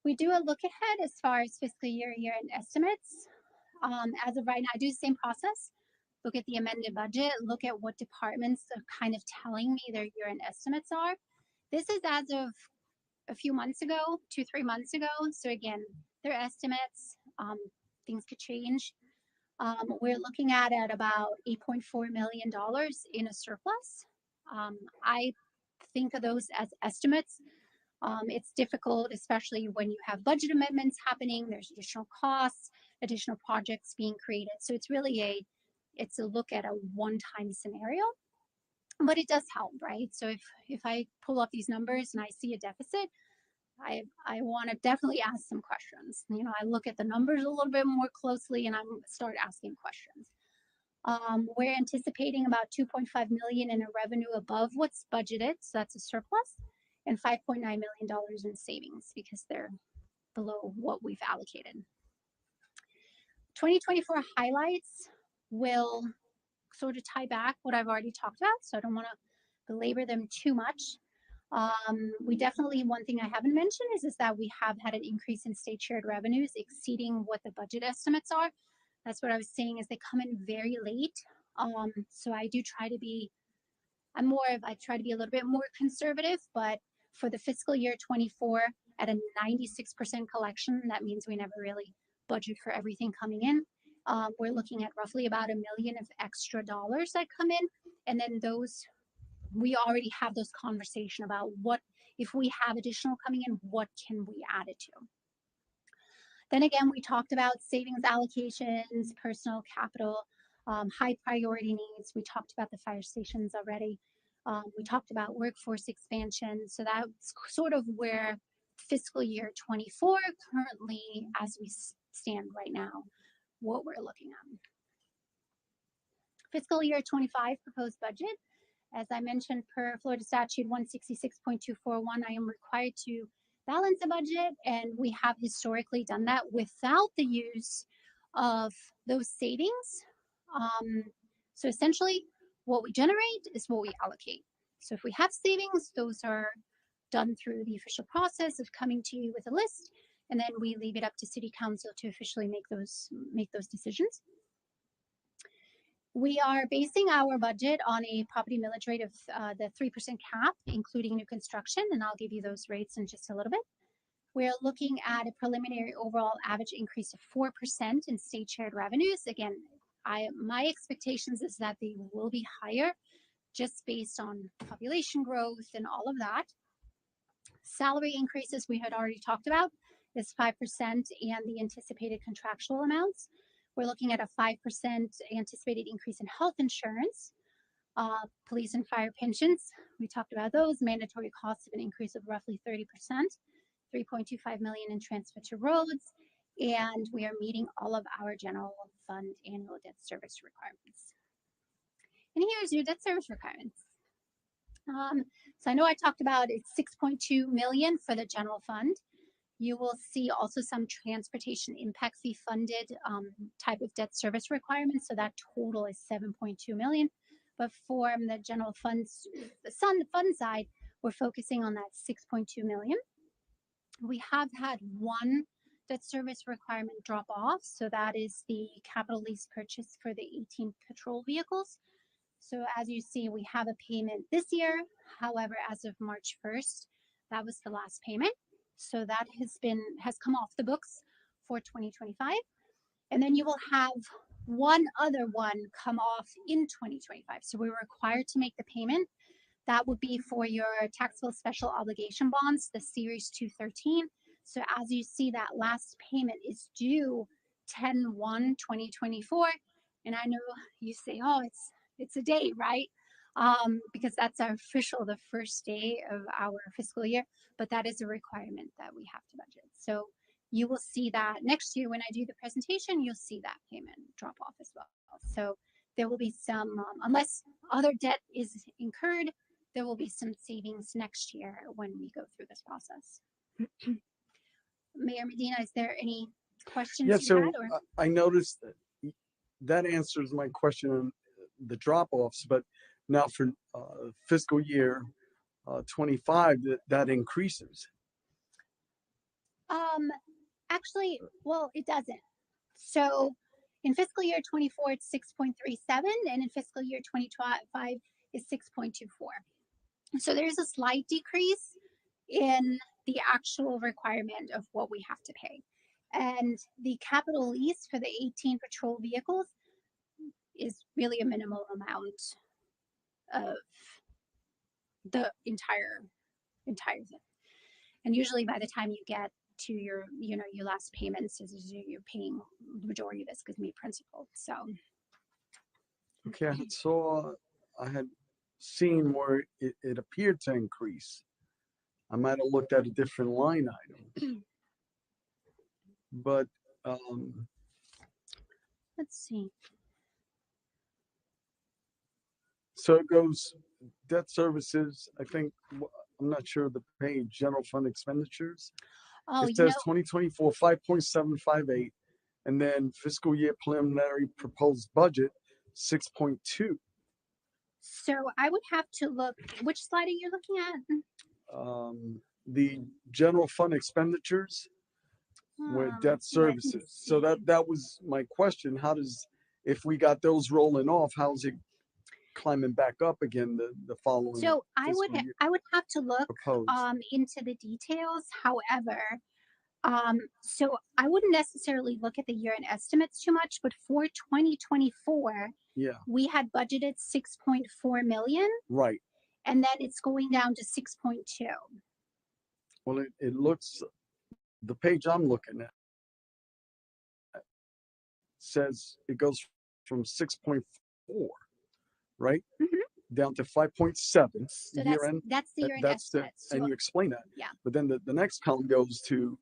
We do a look ahead as far as fiscal year-end estimates. As of right now, I do the same process. Look at the amended budget, look at what departments are kind of telling me their year-end estimates are. This is as of a few months ago, 2-3 months ago. So again, their estimates, things could change. We're looking at about $8.4 million in a surplus. I think of those as estimates. It's difficult, especially when you have budget amendments happening. There's additional costs, additional projects being created. So it's really it's a look at a one-time scenario, but it does help, right? So if I pull up these numbers and I see a deficit, I want to definitely ask some questions. You know, I look at the numbers a little bit more closely and I start asking questions. We're anticipating about 2.5 million in a revenue above what's budgeted, so that's a surplus, and $5.9 million in savings because they're below what we've allocated. 2024 highlights will sort of tie back what I've already talked about, so I don't want to belabor them too much. We definitely, one thing I haven't mentioned is that we have had an increase in state shared revenues exceeding what the budget estimates are. That's what I was saying, is they come in very late. So I do try to be, I try to be a little bit more conservative, but for the fiscal year 24 at a 96% collection, that means we never really budget for everything coming in. We're looking at roughly about $1 million of extra dollars that come in, and then those, we already have those conversation about what, if we have additional coming in, what can we add it to? Then again, we talked about savings allocations, personal capital, high priority needs. We talked about the fire stations already. We talked about workforce expansion. So that's sort of where fiscal year 24 currently, as we stand right now, what we're looking at. Fiscal year 25 proposed budget. As I mentioned, per Florida Statute 166.241, I am required to balance a budget, and we have historically done that without the use of those savings. So essentially, what we generate is what we allocate. So if we have savings, those are done through the official process of coming to you with a list, and then we leave it up to City Council to officially make those decisions. We are basing our budget on a property millage rate of the 3% cap, including new construction, and I'll give you those rates in just a little bit. We're looking at a preliminary overall average increase of 4% in state shared revenues. Again, my expectations is that they will be higher just based on population growth and all of that. Salary increases we had already talked about is 5%, and the anticipated contractual amounts. We're looking at a 5% anticipated increase in health insurance. Police and fire pensions, we talked about those. Mandatory costs have an increase of roughly 30%, 3.25 million in transfer to roads, and we are meeting all of our general fund annual debt service requirements. And here's your debt service requirements. So I know I talked about it's 6.2 million for the general fund. You will see also some transportation impact fee funded type of debt service requirements. So that total is 7.2 million. But for the general funds, the fund side, we're focusing on that 6.2 million. We have had one debt service requirement drop off. So that is the capital lease purchase for the 18 patrol vehicles. So as you see, we have a payment this year. However, as of March 1st, that was the last payment. So that has come off the books for 2025. And then you will have one other one come off in 2025. So we're required to make the payment. That would be for your taxable special obligation bonds, the Series 213. So as you see, that last payment is due 10/1/2024. And I know you say, oh, it's a date, right? Because that's our official, the first day of our fiscal year, but that is a requirement that we have to budget. So you will see that next year when I do the presentation, you'll see that payment drop off as well. So there will be some, unless other debt is incurred, there will be some savings next year when we go through this process. Mayor Medina, is there any questions Yeah, you so had? Or? I noticed that answers my question on the drop-offs, but now for fiscal year 25, that increases. Actually, well, it doesn't. So in fiscal year 24, it's 6.37, and in fiscal year 25 is 6.24. So there's a slight decrease in the actual requirement of what we have to pay. And the capital lease for the 18 patrol vehicles is really a minimal amount of the entire thing. And usually by the time you get to your last payments, you're paying the majority of this because me principal. So Okay, I had seen where it appeared to increase. I might have looked at a different line item. But let's see. so it goes debt services, I think, I'm not sure the page, general fund expenditures. Oh, It says 2024, 5.758, and then fiscal year preliminary proposed budget, 6.2. So I would have to look, which slide are you looking at? The general fund expenditures with debt services. So that was my question. How does, if we got those rolling off, how's it climbing back up again the following? So I would have to look proposed? into the details. However, so I wouldn't necessarily look at the year-end estimates too much, but for 2024, Yeah, we had budgeted 6.4 million, right. and then it's going down to 6.2. Well, it looks, the page I'm looking at says it goes from 6.4, right? Down to 5.7 So year end. that's the year-end That's the, estimate. and you explain that. Yeah. But then the next column goes to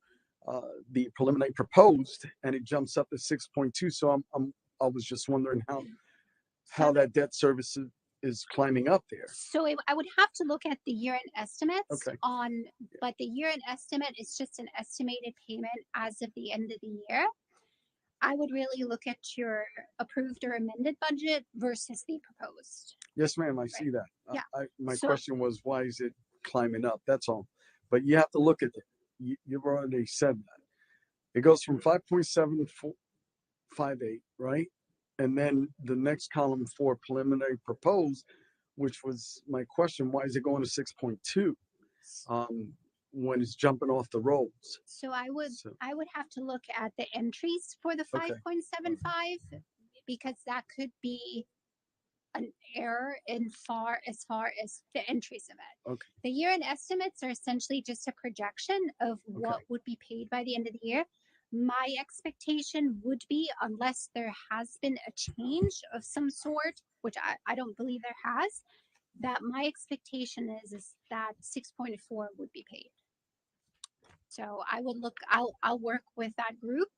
the preliminary proposed, and it jumps up to 6.2. So I was just wondering how that debt service is climbing up there. So I would have to look at the year-end estimates Okay. but the year-end estimate is just an estimated payment as of the end of the year. I would really look at your approved or amended budget versus the proposed. Yes, ma'am. I see that. Yeah. My So- question was, why is it climbing up? That's all. But you have to look at it. You've already said that. It goes from 5.758, right? And then the next column for preliminary proposed, which was my question, why is it going to 6.2 when it's jumping off the rolls? So I would have to look at the entries for the Okay. 5.75 because that could be an error as far as the entries of it. Okay. The year-end estimates are essentially just a projection of what would be paid by the end of the year. My expectation would be, unless there has been a change of some sort, which I don't believe there has, that my expectation is that 6.4 would be paid. So I would look, I'll work with that group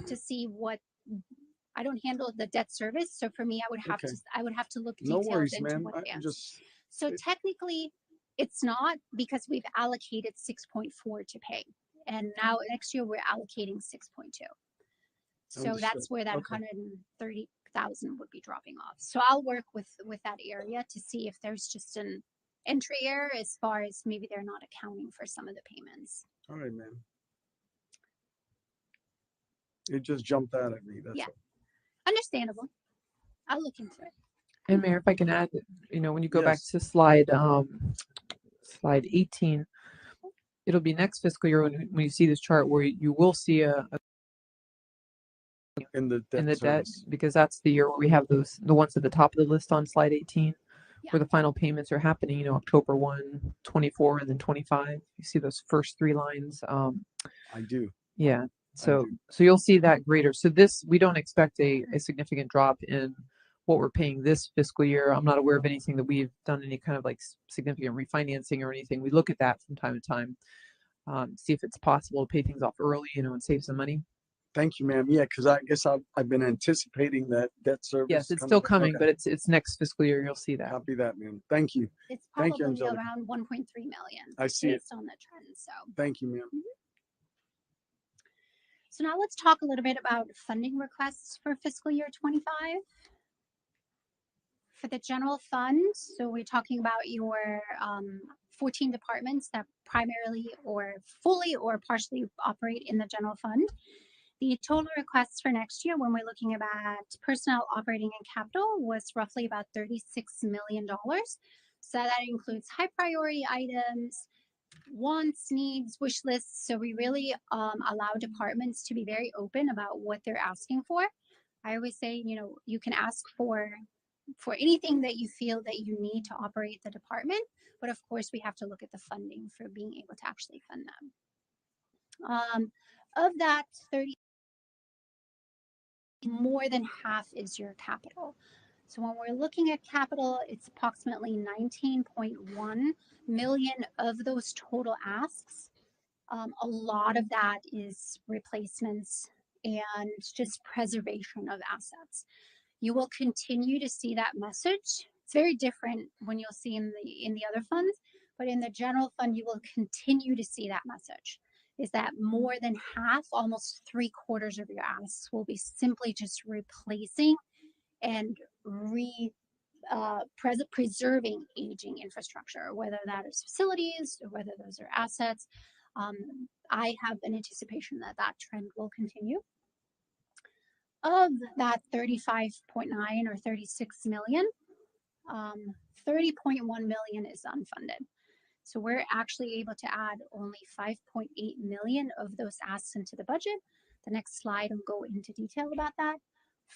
to see what, I don't handle the debt service. So for me, Okay. I would have to look No details worries, into man. what I they answer. just, So it- technically, it's not, because we've allocated 6.4 to pay. And now next year we're allocating 6.2. So Understood. that's where that Okay. 130,000 would be dropping off. So I'll work with that area to see if there's just an entry error as far as maybe they're not accounting for some of the payments. all right, man. It just jumped out at me. That's Yeah. all. Understandable. I'll look into it. And Mayor, if I can add, when you go back Yes. to slide 18, it'll be next fiscal year when you see this chart where you will see a In the debt in the debt, service. because that's the year where we have the ones at the top of the list on slide 18, Yeah. where the final payments are happening, October 1, 24, and then 25. You see those first three lines. I do. Yeah. So do. you'll see that greater. So this, we don't expect a significant drop in what we're paying this fiscal year. I'm not aware of anything that we've done any kind of like significant refinancing or anything. We look at that from time to time, see if it's possible to pay things off early, and save some money. Thank you, ma'am. Yeah, because I guess I've been anticipating that debt service. Yes, it's still coming, Okay. but it's next fiscal year. You'll see that. Copy that, ma'am. Thank you. It's Thank probably you, Angelica. around 1.3 million. I see it. based on the trend. Thank you, ma'am. So now let's talk a little bit about funding requests for fiscal year 25. For the general fund, so we're talking about your 14 departments that primarily or fully or partially operate in the general fund. The total requests for next year, when we're looking at personnel, operating, and capital, was roughly about $36 million. So that includes high priority items, wants, needs, wish lists. So we really allow departments to be very open about what they're asking for. I always say, you can ask for anything that you feel that you need to operate the department, but of course we have to look at the funding for being able to actually fund them. Of that 30, more than half is your capital. So when we're looking at capital, it's approximately 19.1 million of those total asks. A lot of that is replacements and just preservation of assets. You will continue to see that message. It's very different when you'll see in the other funds, but in the general fund, you will continue to see that message. Is that more than half, almost 3/4 of your asks will be simply just replacing and preserving aging infrastructure, whether that is facilities or whether those are assets. I have an anticipation that that trend will continue. Of that 35.9 or 36 million, 30.1 million is unfunded. So we're actually able to add only 5.8 million of those asks into the budget. The next slide will go into detail about that.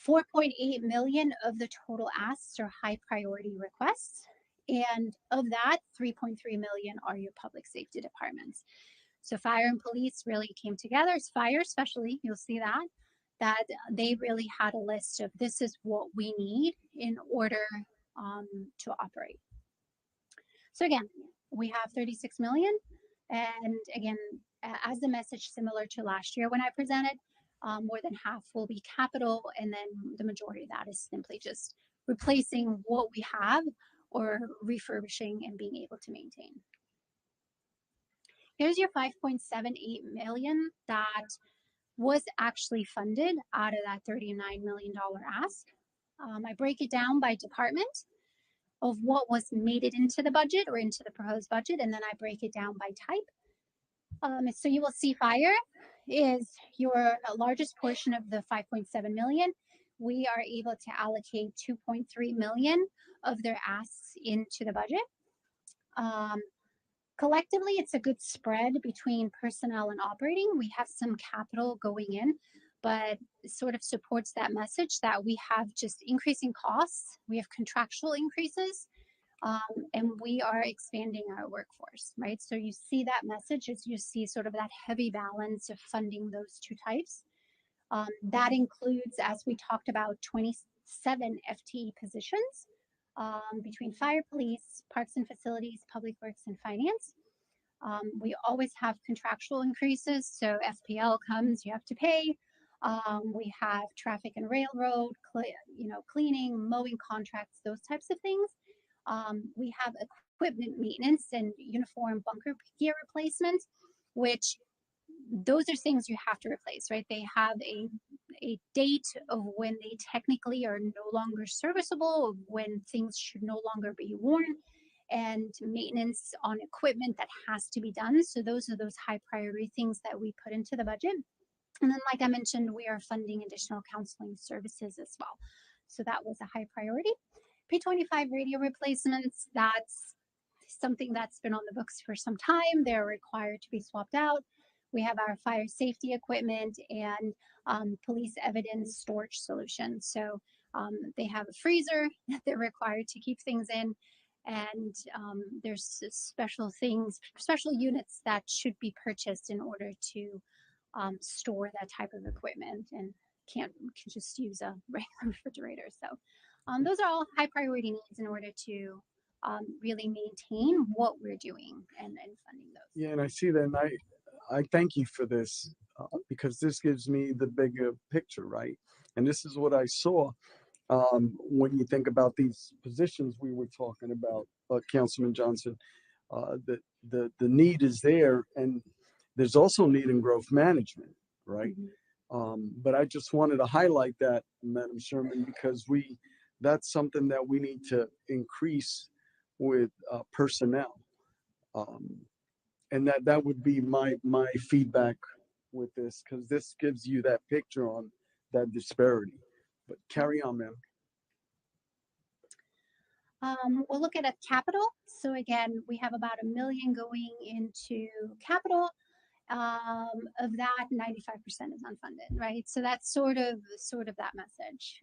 4.8 million of the total asks are high priority requests. And of that, 3.3 million are your public safety departments. So fire and police really came together. Fire especially, you'll see that they really had a list of this is what we need in order to operate. So again, we have 36 million. And again, as the message similar to last year when I presented, more than half will be capital, and then the majority of that is simply just replacing what we have or refurbishing and being able to maintain. Here's your 5.78 million that was actually funded out of that $39 million ask. I break it down by department of what was made it into the budget or into the proposed budget, and then I break it down by type. So you will see fire is your largest portion of the 5.7 million. We are able to allocate 2.3 million of their asks into the budget. Collectively, it's a good spread between personnel and operating. We have some capital going in, but it sort of supports that message that we have just increasing costs. We have contractual increases, and we are expanding our workforce, right? So you see that message as you see sort of that heavy balance of funding those two types. That includes, as we talked about, 27 FTE positions between fire, police, parks and facilities, public works, and finance. We always have contractual increases, so FPL comes, you have to pay. We have traffic and railroad, cleaning, mowing contracts, those types of things. We have equipment maintenance and uniform bunker gear replacement, which those are things you have to replace, right? They have a date of when they technically are no longer serviceable, when things should no longer be worn, and maintenance on equipment that has to be done. So those are those high priority things that we put into the budget. And then, like I mentioned, we are funding additional counseling services as well. So that was a high priority. P25 radio replacements, that's something that's been on the books for some time. They're required to be swapped out. We have our fire safety equipment and police evidence storage solution. So they have a freezer that they're required to keep things in. And there's special units that should be purchased in order to store that type of equipment, and can't just use a regular refrigerator. So those are all high priority needs in order to really maintain what we're doing and funding those. Yeah, and I see that, and I thank you for this because this gives me the bigger picture, right? And this is what I saw when you think about these positions we were talking about, Councilman Johnson. The need is there, and there's also need in growth management, right? But I just wanted to highlight that, Madam Sherman, because that's something that we need to increase with personnel. And that would be my feedback with this, because this gives you that picture on that disparity. But carry on, ma'am. We'll look at capital. So again, we have about $1 million going into capital. Of that, 95% is unfunded, right? So that's sort of that message.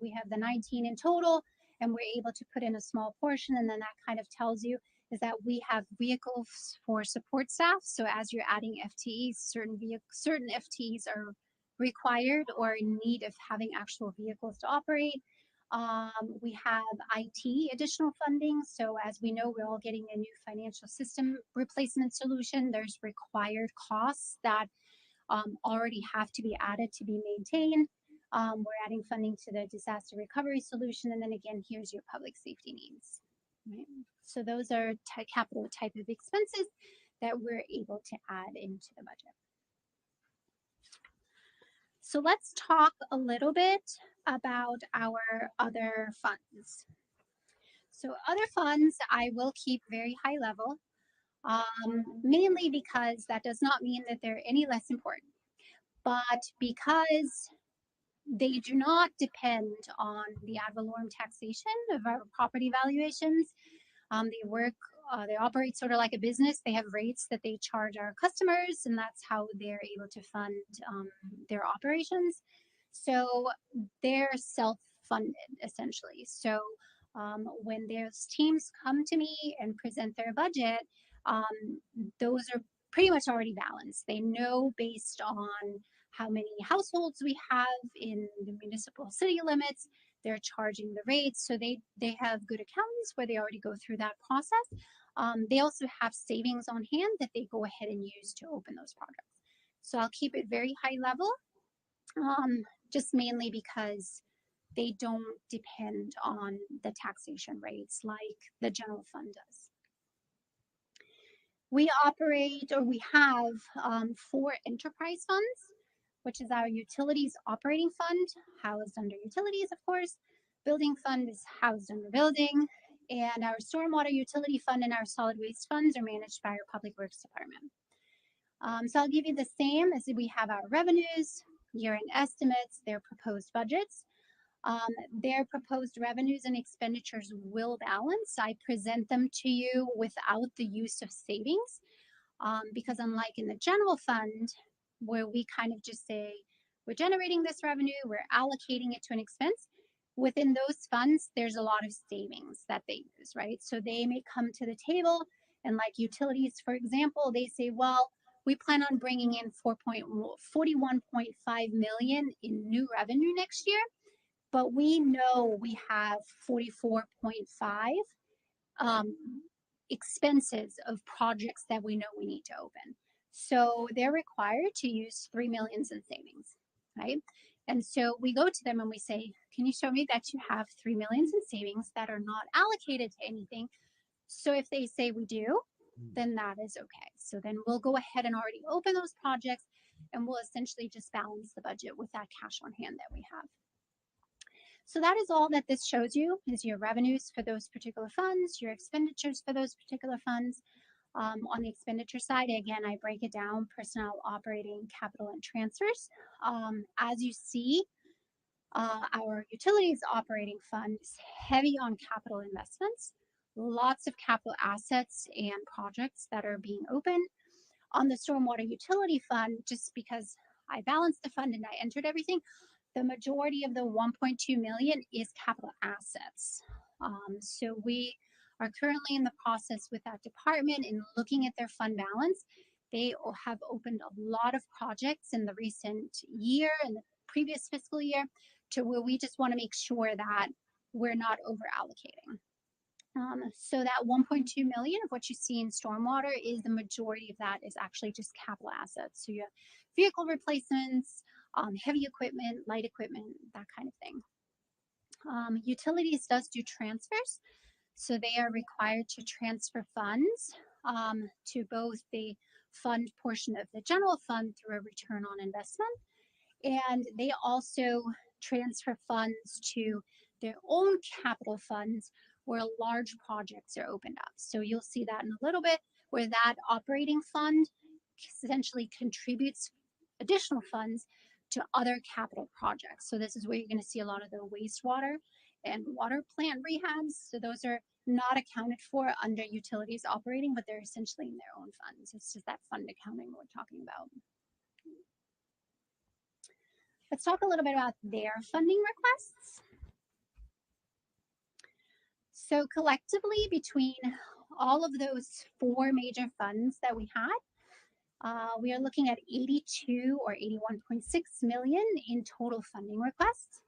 We have the 19 in total, and we're able to put in a small portion, and then that kind of tells you is that we have vehicles for support staff. So as you're adding FTEs, certain FTEs are required or in need of having actual vehicles to operate. We have IT additional funding. So as we know, we're all getting a new financial system replacement solution. There's required costs that already have to be added to be maintained. We're adding funding to the disaster recovery solution. And then again, here's your public safety needs. Right? So those are capital type of expenses that we're able to add into the budget. So let's talk a little bit about our other funds. So other funds I will keep very high level, mainly because that does not mean that they're any less important, but because they do not depend on the ad valorem taxation of our property valuations. They operate sort of like a business. They have rates that they charge our customers, and that's how they're able to fund their operations. So they're self-funded essentially. So when those teams come to me and present their budget, those are pretty much already balanced. They know based on how many households we have in the municipal city limits, they're charging the rates. So they have good accountants where they already go through that process. They also have savings on hand that they go ahead and use to open those projects. So I'll keep it very high level, just mainly because they don't depend on the taxation rates like the general fund does. We operate, or we have 4 enterprise funds, which is our utilities operating fund, housed under utilities, of course. Building fund is housed under building, and our stormwater utility fund and our solid waste funds are managed by our public works department. So I'll give you the same as we have our revenues, year-end estimates, their proposed budgets. Their proposed revenues and expenditures will balance. I present them to you without the use of savings, because unlike in the general fund, where we kind of just say, we're generating this revenue, we're allocating it to an expense, within those funds, there's a lot of savings that they use, right? So they may come to the table, and like utilities, for example, they say, well, We plan on bringing in 41.5 million in new revenue next year, but we know we have 44.5 expenses of projects that we know we need to open. So they're required to use 3 millions in savings, right? And so we go to them and we say, can you show me that you have 3 millions in savings that are not allocated to anything? So if they say we do, then that is okay. So then we'll go ahead and already open those projects, and we'll essentially just balance the budget with that cash on hand that we have. So that is all that this shows you, is your revenues for those particular funds, your expenditures for those particular funds. On the expenditure side, again, I break it down: personnel, operating, capital, and transfers. As you see, our utilities operating fund is heavy on capital investments, lots of capital assets and projects that are being opened. On the stormwater utility fund, just because I balanced the fund and I entered everything, the majority of the 1.2 million is capital assets. So we are currently in the process with that department in looking at their fund balance. They have opened a lot of projects in the recent year and the previous fiscal year, to where we just want to make sure that we're not over allocating. So that 1.2 million of what you see in stormwater, is the majority of that is actually just capital assets. So you have vehicle replacements, heavy equipment, light equipment, that kind of thing. Utilities does do transfers. So they are required to transfer funds to both the fund portion of the general fund through a return on investment. And they also transfer funds to their own capital funds where large projects are opened up. So you'll see that in a little bit, where that operating fund essentially contributes additional funds to other capital projects. So this is where you're going to see a lot of the wastewater and water plant rehabs. So those are not accounted for under utilities operating, but they're essentially in their own funds. It's just that fund accounting we're talking about. Let's talk a little bit about their funding requests. So collectively, between all of those 4 major funds that we had, we are looking at 82 or 81.6 million in total funding requests.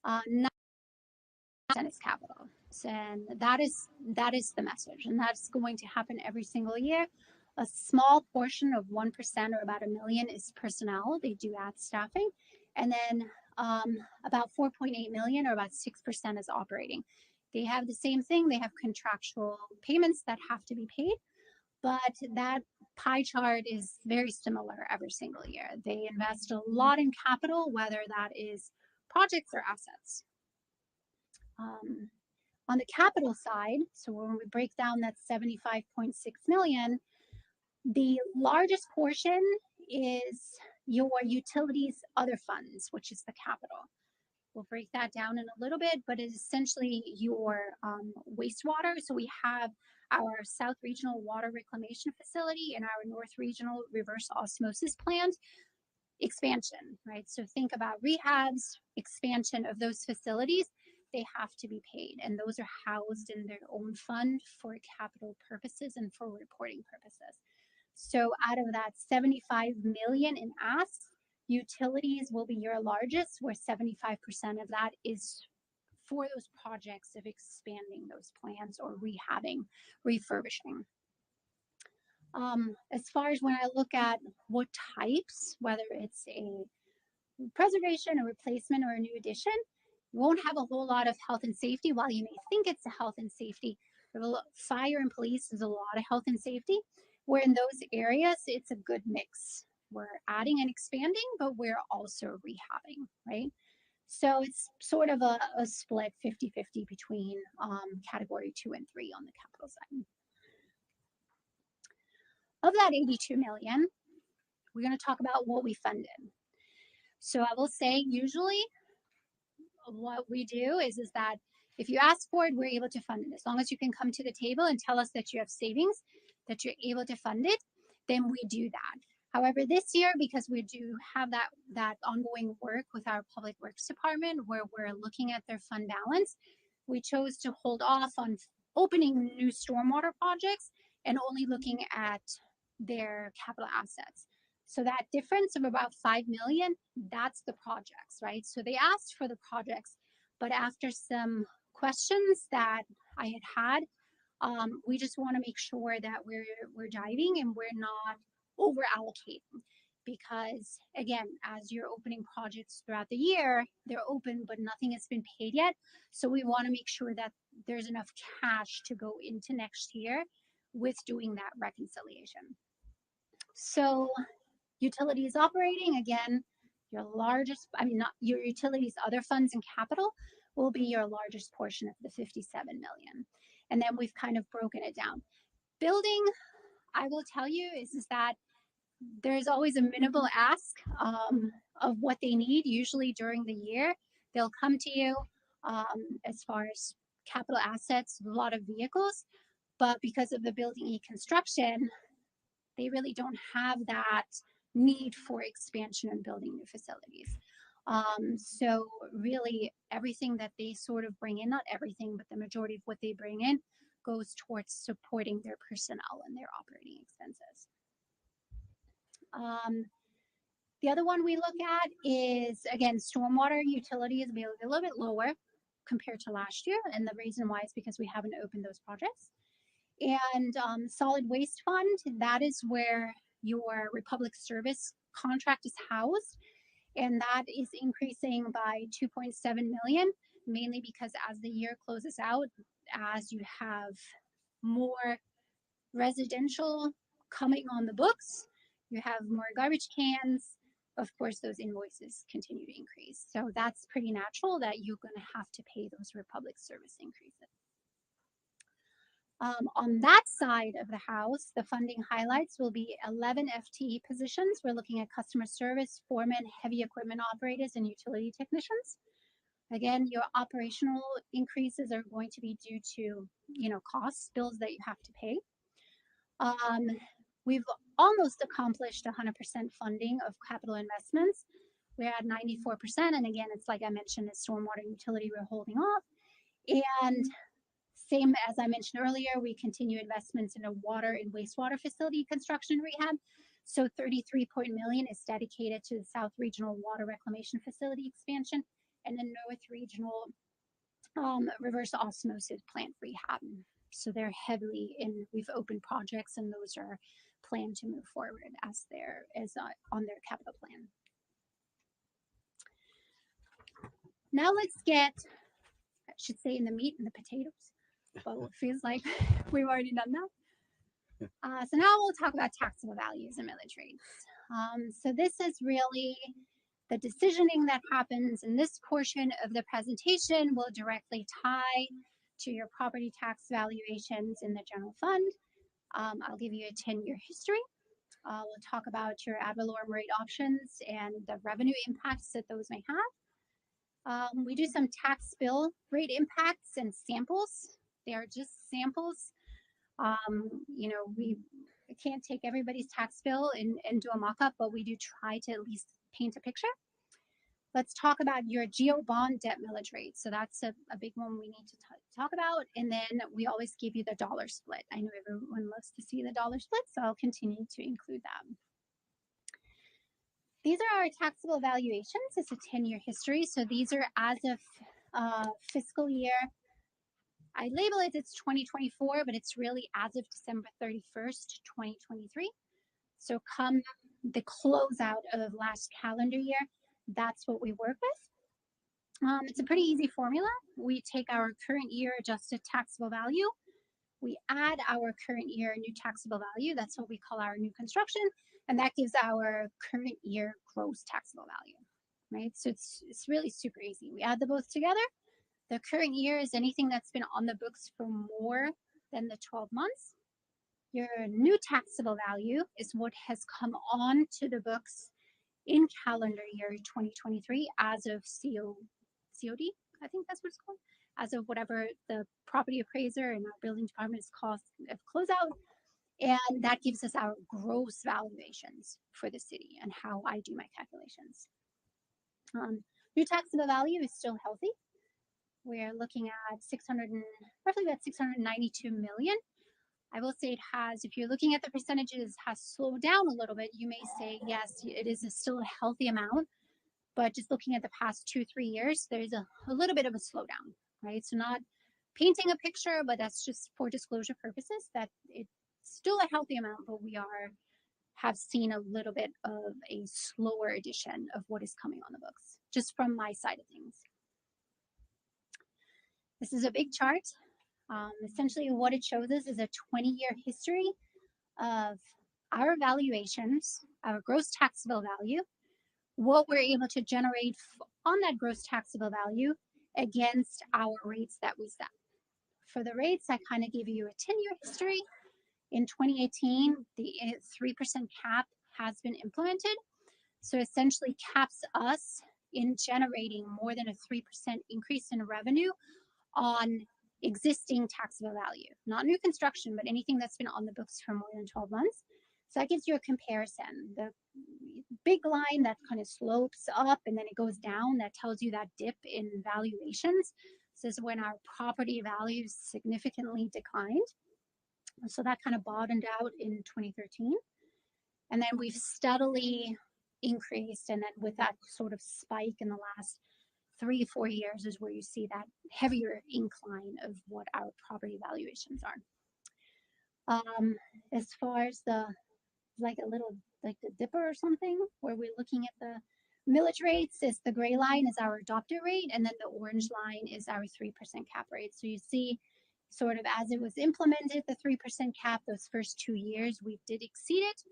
9% is capital, and that is the message, and that's going to happen every single year. A small portion of 1%, or about $1 million, is personnel. They do add staffing, and then about 4.8 million, or about 6%, is operating. They have the same thing. They have contractual payments that have to be paid, but that pie chart is very similar every single year. They invest a lot in capital, whether that is projects or assets. On the capital side, so when we break down that 75.6 million, the largest portion is your utilities other funds, which is the capital. We'll break that down in a little bit, but it's essentially your wastewater. So we have our South Regional Water Reclamation Facility and our North Regional Reverse Osmosis Plant expansion, right? So think about rehabs, expansion of those facilities. They have to be paid, and those are housed in their own fund for capital purposes and for reporting purposes. So out of that 75 million in asks, utilities will be your largest, where 75% of that is for those projects of expanding those plants or rehabbing, refurbishing. As far as when I look at what types, whether it's a preservation, a replacement, or a new addition, you won't have a whole lot of health and safety. While you may think it's a health and safety, fire and police is a lot of health and safety, where in those areas, it's a good mix. We're adding and expanding, but we're also rehabbing, right? So it's sort of a split 50-50 between category 2 and 3 on the capital side. Of that 82 million, we're going to talk about what we funded. So I will say, usually what we do is that if you ask for it, we're able to fund it. As long as you can come to the table and tell us that you have savings, that you're able to fund it, then we do that. However, this year, because we do have that ongoing work with our Public Works Department, where we're looking at their fund balance, we chose to hold off on opening new stormwater projects and only looking at their capital assets. So that difference of about 5 million, that's the projects, right? So they asked for the projects, but after some questions that I had, we just want to make sure that we're diving and we're not over allocating, because again, as you're opening projects throughout the year, they're open but nothing has been paid yet. So we want to make sure that there's enough cash to go into next year with doing that reconciliation. So utilities operating, again, your largest, I mean, not your utilities, other funds and capital will be your largest portion of the 57 million. And then we've kind of broken it down. Building, I will tell you, is that there's always a minimal ask of what they need. Usually during the year, they'll come to you as far as capital assets, a lot of vehicles, but because of the building e-construction, they really don't have that need for expansion and building new facilities. So really everything that they sort of bring in, not everything, but the majority of what they bring in goes towards supporting their personnel and their operating expenses. The other one we look at is, again, stormwater utilities will be a little bit lower compared to last year. And the reason why is because we haven't opened those projects. And solid waste fund, that is where your Republic Service contract is housed. And that is increasing by 2.7 million, mainly because as the year closes out, as you have more residential coming on the books, you have more garbage cans, of course, those invoices continue to increase. So that's pretty natural that you're going to have to pay those Republic Service increases. On that side of the house, the funding highlights will be 11 FTE positions. We're looking at customer service, foremen, heavy equipment operators, and utility technicians. Again, your operational increases are going to be due to, costs, bills that you have to pay. We've almost accomplished 100% funding of capital investments. We're at 94%. And again, it's like I mentioned, it's stormwater and utility we're holding off. And same as I mentioned earlier, we continue investments in a water and wastewater facility construction rehab. So 33 million is dedicated to the South Regional Water Reclamation Facility expansion and the North Regional reverse osmosis plant rehab. So they're heavily in, we've opened projects and those are planned to move forward as on their capital plan. Now let's get, I should say, in the meat and the potatoes, but it feels like we've already done that. So now we'll talk about taxable values and millage rates. So this is really the decisioning that happens in this portion of the presentation will directly tie to your property tax valuations in the general fund. I'll give you a 10-year history. We'll talk about your ad valorem rate options and the revenue impacts that those may have. We do some tax bill rate impacts and samples. They are just samples. We can't take everybody's tax bill and do a mock-up, but we do try to at least paint a picture. Let's talk about your GO bond debt millage rate. So that's a big one we need to talk about. And then we always give you the dollar split. I know everyone loves to see the dollar split, so I'll continue to include that. These are our taxable valuations. It's a 10-year history. So these are as of fiscal year. I label it, it's 2024, but it's really as of December 31st, 2023. So come the closeout of last calendar year, that's what we work with. It's a pretty easy formula. We take our current year adjusted taxable value. We add our current year new taxable value. That's what we call our new construction. And that gives our current year gross taxable value, right? So it's really super easy. We add the both together. The current year is anything that's been on the books for more than the 12 months. Your new taxable value is what has come on to the books in calendar year 2023 as of COD, I think that's what it's called, as of whatever the property appraiser and our building department is called of closeout. And that gives us our gross valuations for the city and how I do my calculations. New taxable value is still healthy. We're looking at roughly about 692 million. I will say it has, if you're looking at the percentages, has slowed down a little bit. You may say, yes, it is still a healthy amount, but just looking at the past 2-3 years, there's a little bit of a slowdown, right? So not painting a picture, but that's just for disclosure purposes, that it's still a healthy amount, but we have seen a little bit of a slower addition of what is coming on the books, just from my side of things. This is a big chart. Essentially what it shows us is a 20-year history of our valuations, our gross taxable value, what we're able to generate on that gross taxable value against our rates that we set. For the rates, I kind of give you a 10-year history. In 2018, the 3% cap has been implemented. So essentially caps us in generating more than a 3% increase in revenue on existing taxable value, not new construction, but anything that's been on the books for more than 12 months. So that gives you a comparison. The big line that kind of slopes up and then it goes down, that tells you that dip in valuations. This is when our property values significantly declined. So that kind of bottomed out in 2013. And then we've steadily increased. And then with that sort of spike in the last 3-4 years is where you see that heavier incline of what our property valuations are. As far as the, like a little, like the dipper or something, where we're looking at the millage rates, is the gray line is our adopted rate, and then the orange line is our 3% cap rate. So you see sort of as it was implemented, the 3% cap, those first 2 years, we did exceed it.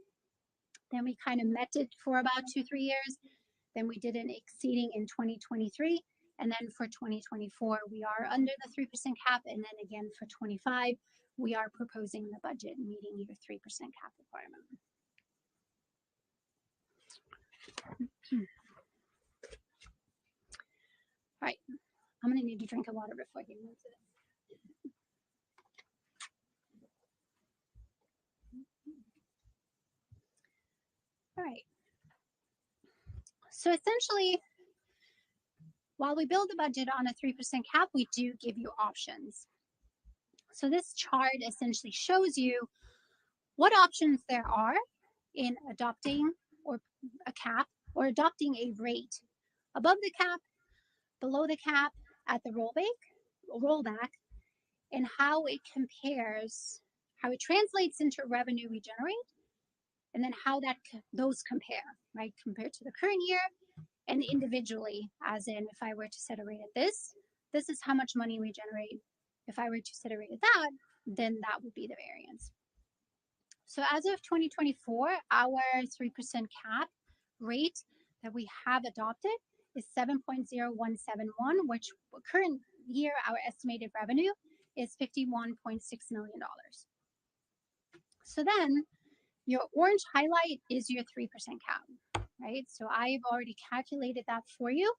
Then we kind of met it for about 2-3 years. Then we did an exceeding in 2023. And then for 2024, we are under the 3% cap. And then again, for 25, we are proposing the budget meeting your 3% cap requirement. All right, I'm gonna need to drink a water before I get into this. All right. So essentially, while we build the budget on a 3% cap, we do give you options. So this chart essentially shows you what options there are in adopting or a cap or adopting a rate above the cap, below the cap, at the rollback, and how it compares, how it translates into revenue we generate, and then how those compare, right? Compared to the current year and individually, as in if I were to set a rate at this is how much money we generate. If I were to set a rate at that, then that would be the variance. So as of 2024, our 3% cap rate that we have adopted is 7.0171, which current year, our estimated revenue is $51.6 million. So then your orange highlight is your 3% cap, right? So I've already calculated that for you.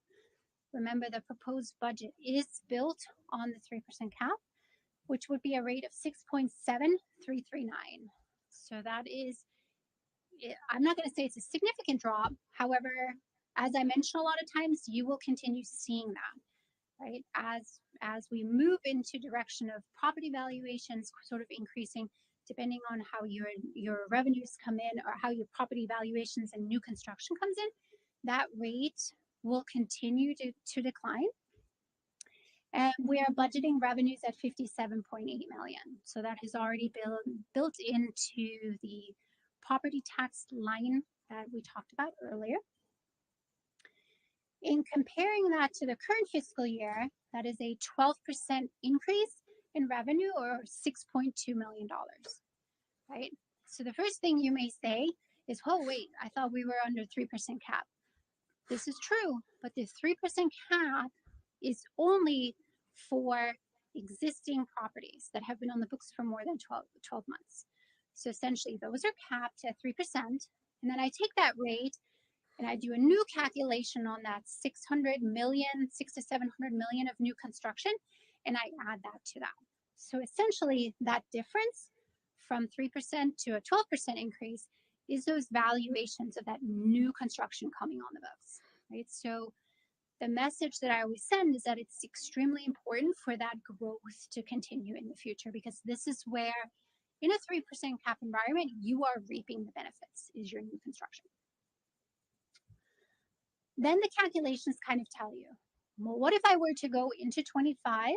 Remember, the proposed budget is built on the 3% cap, which would be a rate of 6.7339. So that is, I'm not going to say it's a significant drop. However, as I mentioned a lot of times, you will continue seeing that, right? As we move into direction of property valuations sort of increasing, depending on how your revenues come in or how your property valuations and new construction comes in, that rate will continue to decline. And we are budgeting revenues at $57.8 million. So that is already built into the property tax line that we talked about earlier. In comparing that to the current fiscal year, that is a 12% increase in revenue, or $6.2 million, right? So the first thing you may say is, oh, wait, I thought we were under 3% cap. This is true, but the 3% cap is only for existing properties that have been on the books for more than 12 months. So essentially, those are capped at 3%. And then I take that rate and I do a new calculation on that 600 million, 600 to 700 million of new construction, and I add that to that. So essentially, that difference from 3% to a 12% increase is those valuations of that new construction coming on the books, right? So the message that I always send is that it's extremely important for that growth to continue in the future, because this is where in a 3% cap environment, you are reaping the benefits is your new construction. Then the calculations kind of tell you, well, what if I were to go into 25,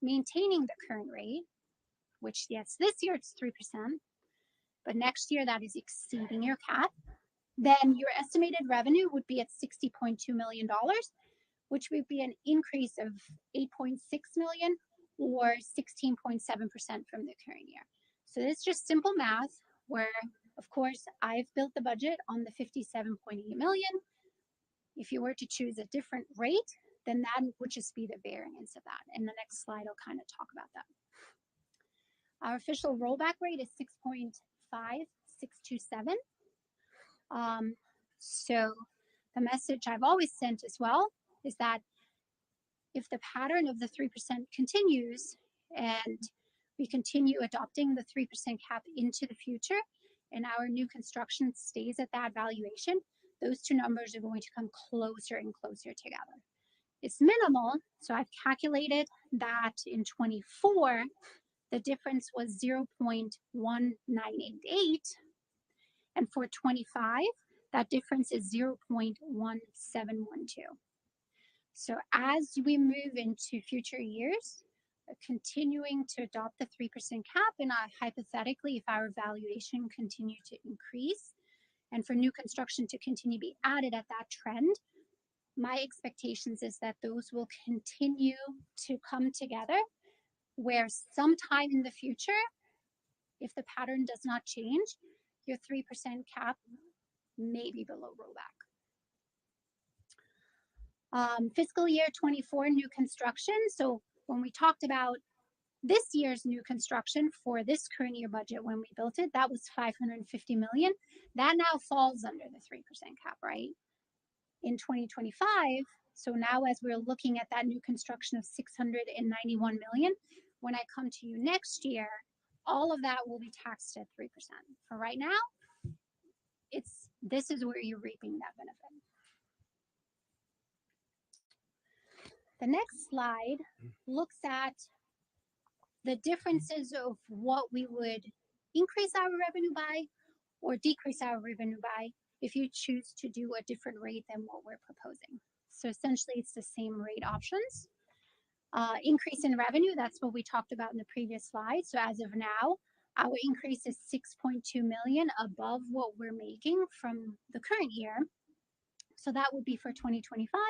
maintaining the current rate, which yes, this year it's 3%, but next year that is exceeding your cap, then your estimated revenue would be at $60.2 million, which would be an increase of 8.6 million or 16.7% from the current year. So this is just simple math where, of course, I've built the budget on the 57.8 million. If you were to choose a different rate, then that would just be the variance of that. In the next slide, I'll kind of talk about that. Our official rollback rate is 6.5627. So the message I've always sent as well is that if the pattern of the 3% continues and we continue adopting the 3% cap into the future and our new construction stays at that valuation, those two numbers are going to come closer and closer together. It's minimal, so I've calculated that in 24, the difference was 0.1988, and for 25, that difference is 0.1712. So as we move into future years, continuing to adopt the 3% cap, and hypothetically, if our valuation continue to increase, and for new construction to continue to be added at that trend, my expectations is that those will continue to come together, where sometime in the future, if the pattern does not change, your 3% cap may be below rollback. Fiscal year 24 new construction. So when we talked about this year's new construction for this current year budget, when we built it, that was 550 million. That now falls under the 3% cap, right? In 2025, so now as we're looking at that new construction of 691 million, when I come to you next year, all of that will be taxed at 3%. For right now, this is where you're reaping that benefit. The next slide looks at the differences of what we would increase our revenue by or decrease our revenue by if you choose to do a different rate than what we're proposing. So essentially, it's the same rate options. Increase in revenue, that's what we talked about in the previous slide. So as of now, our increase is 6.2 million above what we're making from the current year. So that would be for 2025.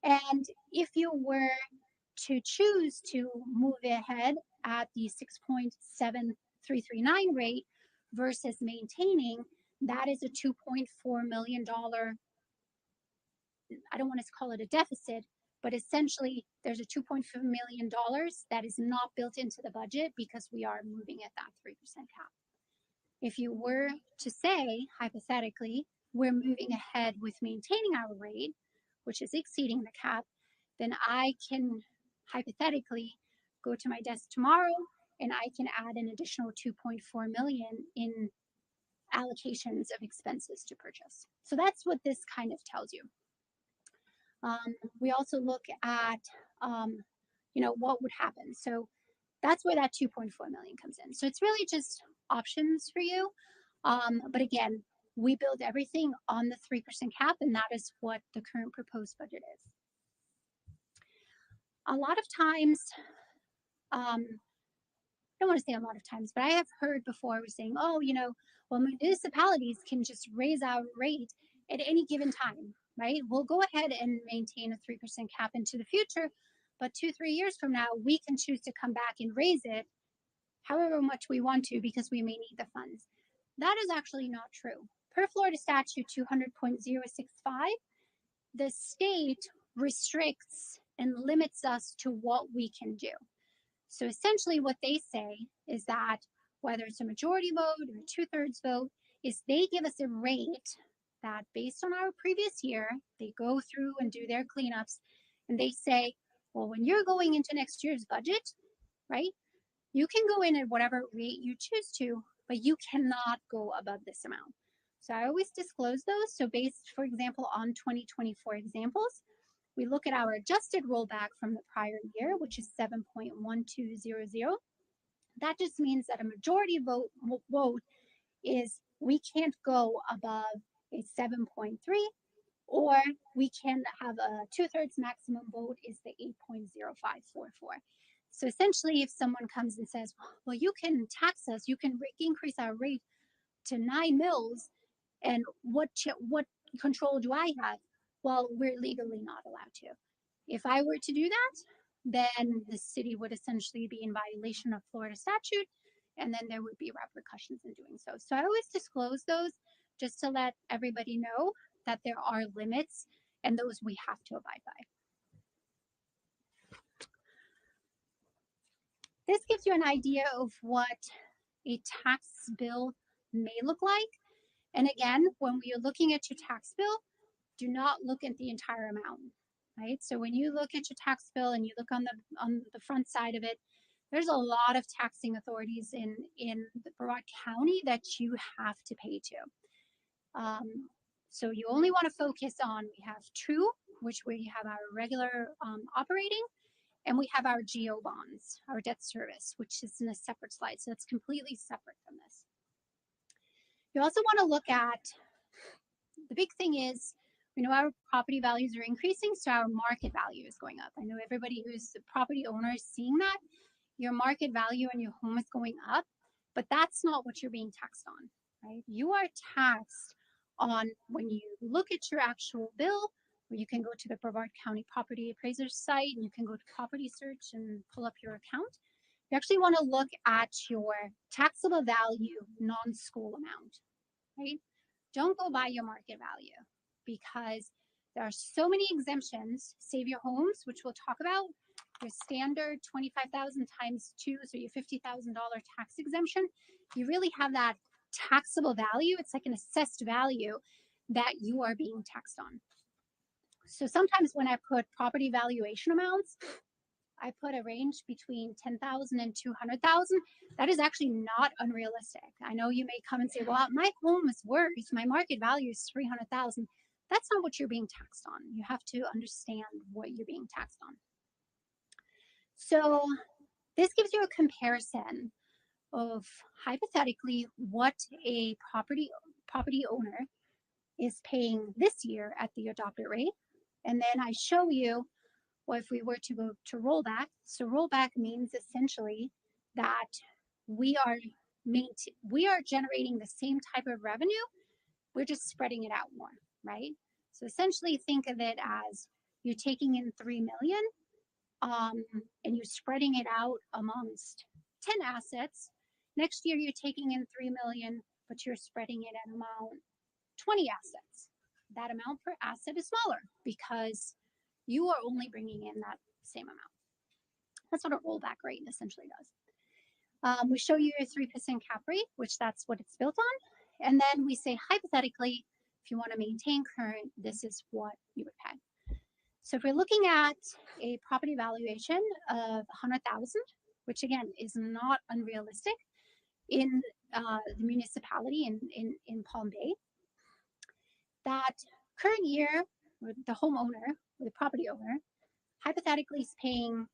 And if you were to choose to move ahead at the 6.7339 rate versus maintaining, that is a $2.4 million, I don't want to call it a deficit, but essentially there's a $2.4 million that is not built into the budget because we are moving at that 3% cap. If you were to say, hypothetically, we're moving ahead with maintaining our rate, which is exceeding the cap, then I can hypothetically go to my desk tomorrow and I can add an additional 2.4 million in allocations of expenses to purchase. So that's what this kind of tells you. We also look at, what would happen. So that's where that 2.4 million comes in. So it's really just options for you. But again, we build everything on the 3% cap, and that is what the current proposed budget is. A lot of times, I don't want to say a lot of times, but I have heard before we're saying, well, municipalities can just raise our rate at any given time, right? We'll go ahead and maintain a 3% cap into the future, but 2-3 years from now, we can choose to come back and raise it however much we want to because we may need the funds. That is actually not true. Per Florida Statute 200.065, the state restricts and limits us to what we can do. So essentially what they say is that whether it's a majority vote or a 2/3 vote, is they give us a rate that based on our previous year, they go through and do their cleanups and they say, well, when you're going into next year's budget, right, you can go in at whatever rate you choose to, but you cannot go above this amount. So I always disclose those. So based, for example, on 2024 examples, we look at our adjusted rollback from the prior year, which is 7.1200. That just means that a majority vote is we can't go above a 7.3, or we can have a 2/3 maximum vote is the 8.0544. So essentially, if someone comes and says, well, you can tax us, you can increase our rate to 9 mils, and what control do I have? Well, we're legally not allowed to. If I were to do that, then the city would essentially be in violation of Florida statute, and then there would be repercussions in doing so. So I always disclose those just to let everybody know that there are limits, and those we have to abide by. This gives you an idea of what a tax bill may look like. And again, when we are looking at your tax bill, do not look at the entire amount, right? So when you look at your tax bill and you look on the front side of it, there's a lot of taxing authorities in the Brevard County that you have to pay to. So you only want to focus on, we have two, which we have our regular operating, and we have our GO bonds, our debt service, which is in a separate slide. So it's completely separate from this. You also want to look at, the big thing is, we know our property values are increasing, so our market value is going up. I know everybody who's a property owner is seeing that. Your market value on your home is going up, but that's not what you're being taxed on, right? You are taxed on, when you look at your actual bill, where you can go to the Brevard County Property Appraiser's site, and you can go to Property Search and pull up your account. You actually want to look at your taxable value non-school amount, right? Don't go by your market value, because there are so many exemptions. Save Your Homes, which we'll talk about, your standard 25,000 times 2, so your $50,000 tax exemption. You really have that taxable value. It's like an assessed value that you are being taxed on. So sometimes when I put property valuation amounts, I put a range between 10,000 and 200,000. That is actually not unrealistic. I know you may come and say, well, my home is worth, my market value is 300,000. That's not what you're being taxed on. You have to understand what you're being taxed on. So this gives you a comparison of, hypothetically, what a property owner is paying this year at the adopted rate. And then I show you, well, if we were to go to rollback. So rollback means essentially that we are generating the same type of revenue. We're just spreading it out more, right? So essentially think of it as you're taking in 3 million and you're spreading it out amongst 10 assets. Next year, you're taking in 3 million, but you're spreading it at amount 20 assets. That amount per asset is smaller because you are only bringing in that same amount. That's what a rollback rate essentially does. We show you a 3% cap rate, which that's what it's built on. And then we say, hypothetically, if you want to maintain current, this is what you would pay. So if we're looking at a property valuation of 100,000, which again is not unrealistic in the municipality in Palm Bay, that current year, the homeowner, the property owner, hypothetically is paying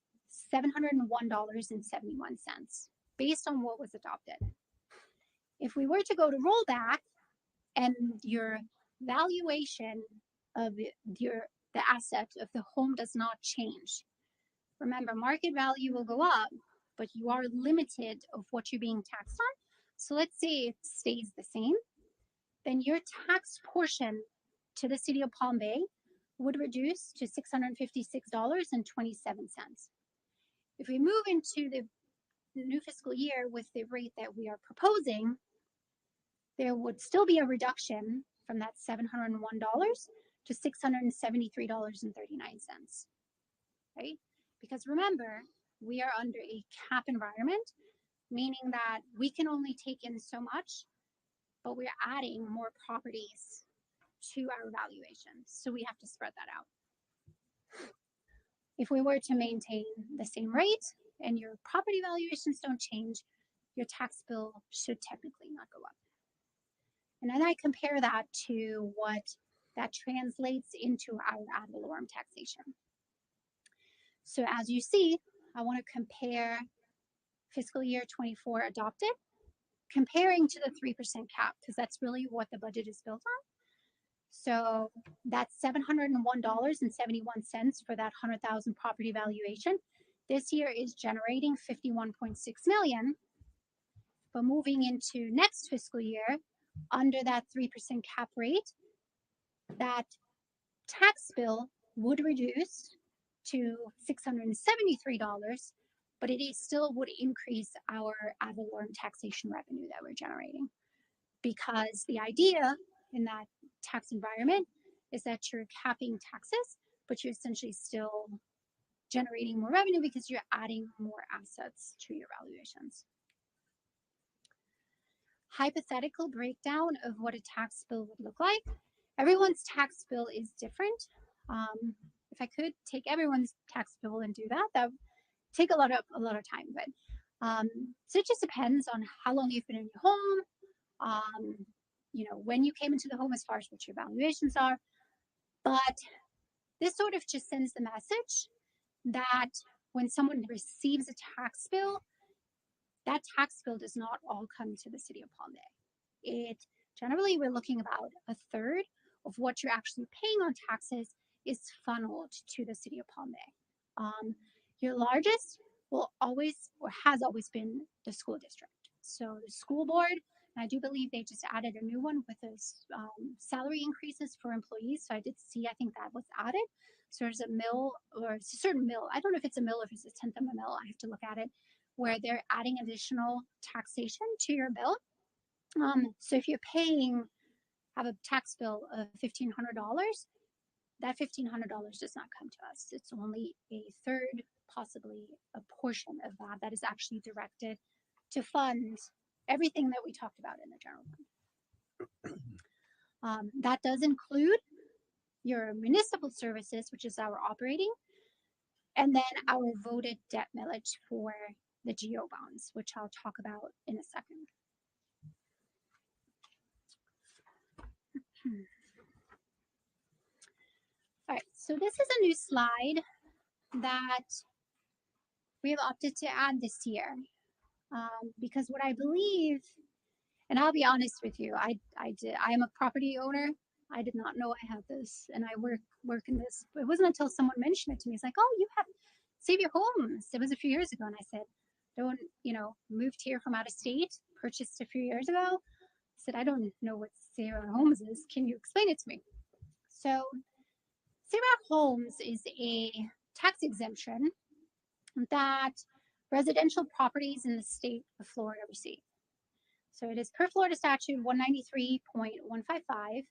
$701.71 based on what was adopted. If we were to go to rollback and your valuation of the asset of the home does not change, remember, market value will go up, but you are limited of what you're being taxed on. So let's say it stays the same, then your tax portion to the city of Palm Bay would reduce to $656.27. If we move into the new fiscal year with the rate that we are proposing, there would still be a reduction from that $701 to $673.39, right? Because remember, we are under a cap environment, meaning that we can only take in so much, but we're adding more properties to our valuation. So we have to spread that out. If we were to maintain the same rate and your property valuations don't change, your tax bill should technically not go up. And then I compare that to what that translates into our ad valorem taxation. So as you see, I want to compare fiscal year 24 adopted, comparing to the 3% cap, because that's really what the budget is built on. So that's $701.71 for that 100,000 property valuation. This year is generating 51.6 million. But moving into next fiscal year, under that 3% cap rate, that tax bill would reduce to $673, but it still would increase our ad valorem taxation revenue that we're generating. Because the idea in that tax environment is that you're capping taxes, but you're essentially still generating more revenue because you're adding more assets to your valuations. Hypothetical breakdown of what a tax bill would look like. Everyone's tax bill is different. If I could take everyone's tax bill and do that, that would take a lot of time. But so it just depends on how long you've been in your home, you know, when you came into the home as far as what your valuations are. But this sort of just sends the message that when someone receives a tax bill, that tax bill does not all come to the city of Palm Bay. It generally, we're looking about a third of what you're actually paying on taxes is funneled to the city of Palm Bay. Your largest will always or has always been the school district. So the school board, and I do believe they just added a new one with those salary increases for employees. So I did see, I think that was added. So there's a mill, or it's a certain mill. I don't know if it's a mill or if it's a tenth of a mill. I have to look at it, where they're adding additional taxation to your bill. So if you're have a tax bill of $1,500, that $1,500 does not come to us. It's only a third, possibly a portion of that is actually directed to fund everything that we talked about in the general fund. That does include your municipal services, which is our operating, and then our voted debt millage for the GO bonds, which I'll talk about in a second. All right, so this is a new slide that we have opted to add this year because what I believe, and I'll be honest with you, I am a property owner. I did not know I had this, and I work in this. It wasn't until someone mentioned it to me. It's like, oh, you have Save Your Homes. It was a few years ago, and I said, don't, you know, moved here from out of state, purchased a few years ago. I said, I don't know what Save Your Homes is. Can you explain it to me? So Save Your Homes is a tax exemption that residential properties in the state of Florida receive. So it is per Florida statute 193.155.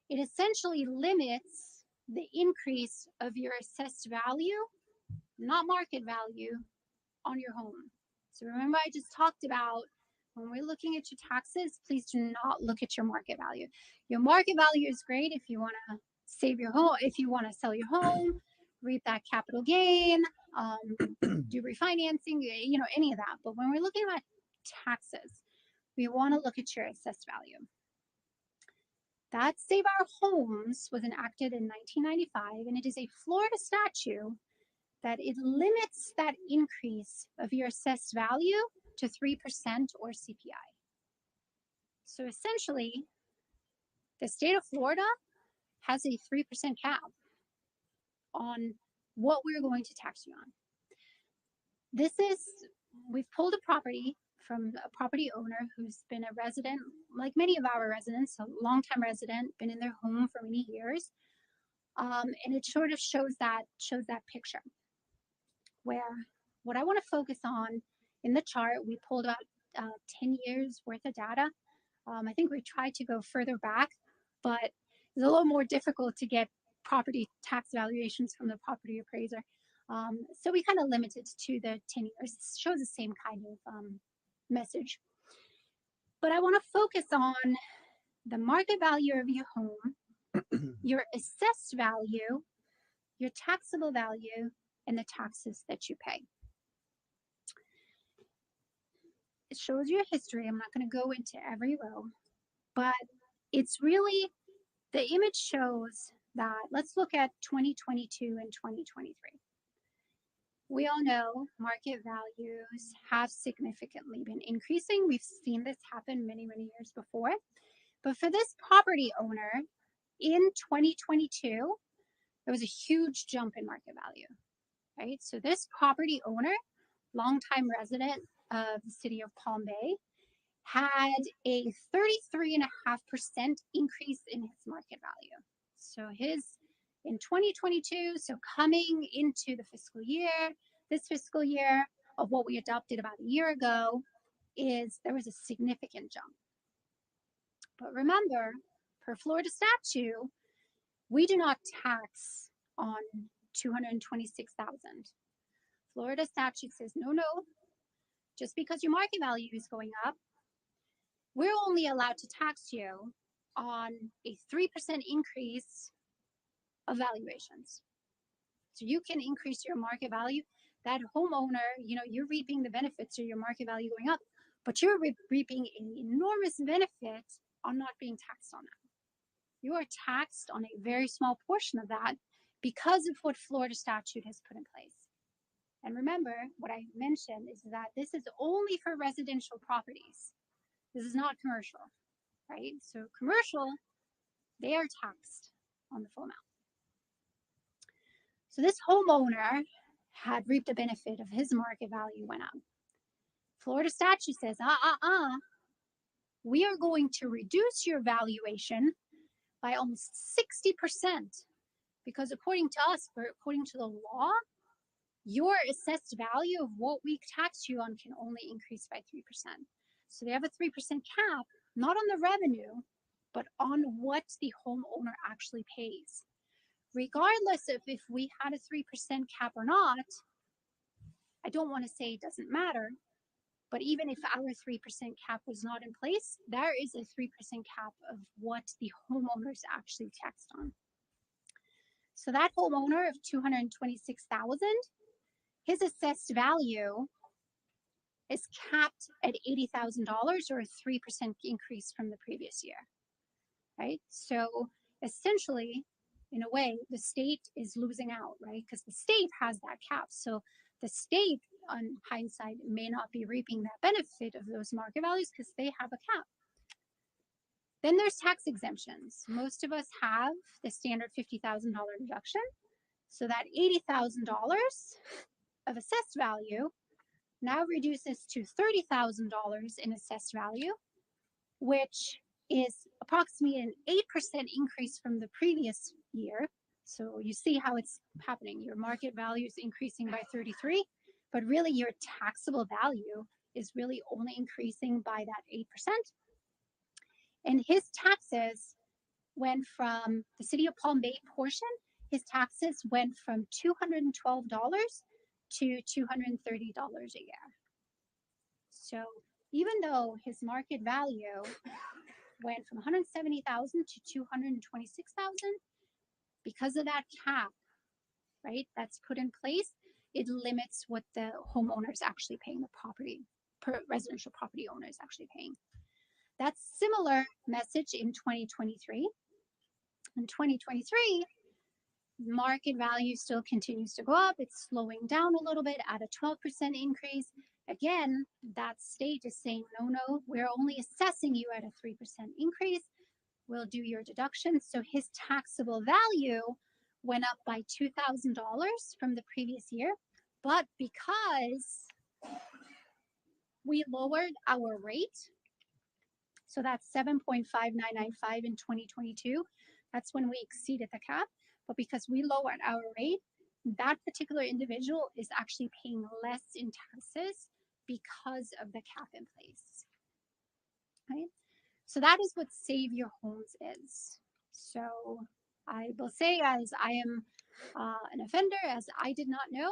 It essentially limits the increase of your assessed value, not market value, on your home. So remember, I just talked about when we're looking at your taxes, please do not look at your market value. Your market value is great if you want to save your home, if you want to sell your home, reap that capital gain, do refinancing, you know, any of that. But when we're looking at taxes, we want to look at your assessed value. That Save Our Homes was enacted in 1995, and it is a Florida statute that it limits that increase of your assessed value to 3% or CPI. So essentially, the state of Florida has a 3% cap on what we're going to tax you on. This is, we've pulled a property from a property owner who's been a resident, like many of our residents, a longtime resident, been in their home for many years. And it sort of shows that picture where what I want to focus on in the chart, we pulled about 10 years worth of data. I think we tried to go further back, but it's a little more difficult to get property tax valuations from the property appraiser. So we kind of limited to the 10 years. It shows the same kind of message. But I want to focus on the market value of your home, your assessed value, your taxable value, and the taxes that you pay. It shows you a history. I'm not going to go into every row, but it's really, the image shows that, let's look at 2022 and 2023. We all know market values have significantly been increasing. We've seen this happen many, many years before. But for this property owner in 2022, there was a huge jump in market value, right? So this property owner, longtime resident of the city of Palm Bay, had a 33.5% increase in his market value. So in 2022, so coming into the fiscal year, this fiscal year of what we adopted about a year ago, there was a significant jump. But remember, per Florida statute, we do not tax on 226,000. Florida statute says, no, just because your market value is going up, we're only allowed to tax you on a 3% increase of valuations. So you can increase your market value. That homeowner, you're reaping the benefits of your market value going up, but you're reaping an enormous benefit on not being taxed on that. You are taxed on a very small portion of that because of what Florida statute has put in place. And remember, what I mentioned is that this is only for residential properties. This is not commercial, right? So commercial, they are taxed on the full amount. So this homeowner had reaped the benefit of his market value went up. Florida statute says, we are going to reduce your valuation by almost 60%, because according to us, or according to the law, your assessed value of what we tax you on can only increase by 3%. So they have a 3% cap, not on the revenue, but on what the homeowner actually pays. Regardless of if we had a 3% cap or not, I don't want to say it doesn't matter, but even if our 3% cap was not in place, there is a 3% cap of what the homeowner is actually taxed on. So that homeowner of $226,000, his assessed value is capped at $80,000, or a 3% increase from the previous year, right? So essentially, in a way, the state is losing out, right? Because the state has that cap. So the state, on hindsight, may not be reaping that benefit of those market values because they have a cap. Then there's tax exemptions. Most of us have the standard $50,000 deduction. So that $80,000 of assessed value now reduces to $30,000 in assessed value, which is approximately an 8% increase from the previous year. So you see how it's happening. Your market value is increasing by 33, but really your taxable value is really only increasing by that 8%. And his taxes went from the city of Palm Bay portion, his taxes went from $212 to $230 a year. So even though his market value went from $170,000 to $226,000, because of that cap, right, that's put in place, it limits what the homeowner is actually paying, residential property owner is actually paying. That's similar message in 2023. In 2023, market value still continues to go up. It's slowing down a little bit at a 12% increase. Again, that state is saying, no, we're only assessing you at a 3% increase. We'll do your deduction. So his taxable value went up by $2,000 from the previous year. But because we lowered our rate, so that's 7.5995 in 2022, that's when we exceeded the cap. But because we lowered our rate, that particular individual is actually paying less in taxes because of the cap in place, right? So that is what Save Your Homes is. So I will say, as I am an offender, as I did not know,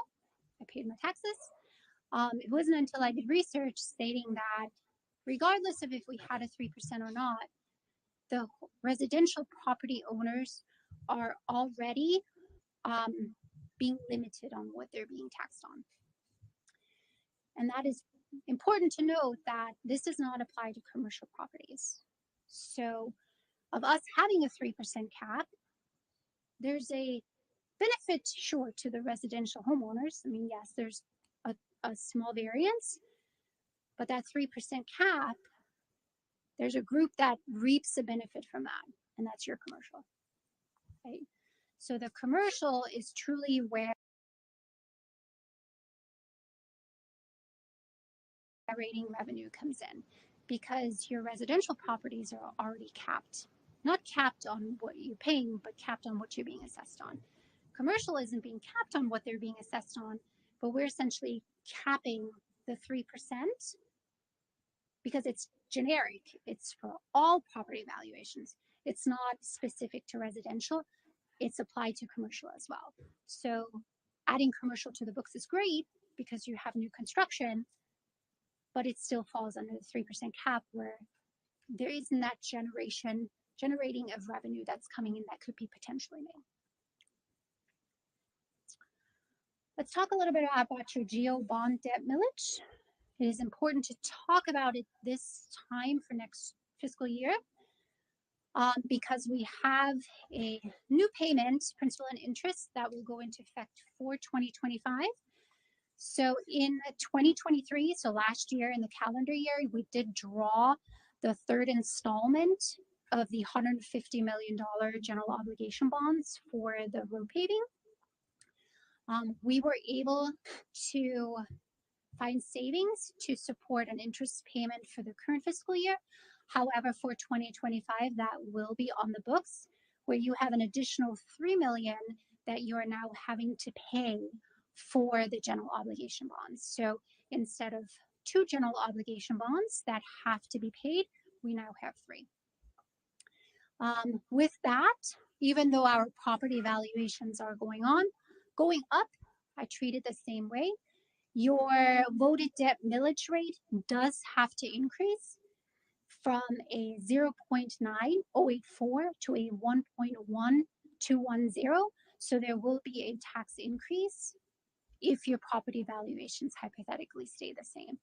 I paid my taxes. It wasn't until I did research stating that regardless of if we had a 3% or not, the residential property owners are already being limited on what they're being taxed on. And that is important to note that this does not apply to commercial properties. So of us having a 3% cap, there's a benefit, sure, to the residential homeowners. I mean, yes, there's a small variance, but that 3% cap, there's a group that reaps a benefit from that, and that's your commercial, right? So the commercial is truly where generating revenue comes in, because your residential properties are already capped. Not capped on what you're paying, but capped on what you're being assessed on. Commercial isn't being capped on what they're being assessed on, but we're essentially capping the 3% because it's generic. It's for all property valuations. It's not specific to residential. It's applied to commercial as well. So adding commercial to the books is great because you have new construction, but it still falls under the 3% cap where there isn't that generating of revenue that's coming in that could be potentially made. Let's talk a little bit about your GO bond debt millage. It is important to talk about it this time for next fiscal year because we have a new payment, principal and interest, that will go into effect for 2025. So in 2023, so last year in the calendar year, we did draw the third installment of the $150 million general obligation bonds for the road paving. We were able to find savings to support an interest payment for the current fiscal year. However, for 2025, that will be on the books, where you have an additional $3 million that you are now having to pay for the general obligation bonds. So instead of 2 general obligation bonds that have to be paid, we now have 3. With that, even though our property valuations are going up, I treat it the same way. Your voted debt millage rate does have to increase from a 0.9084 to a 1.1210. So there will be a tax increase if your property valuations hypothetically stay the same.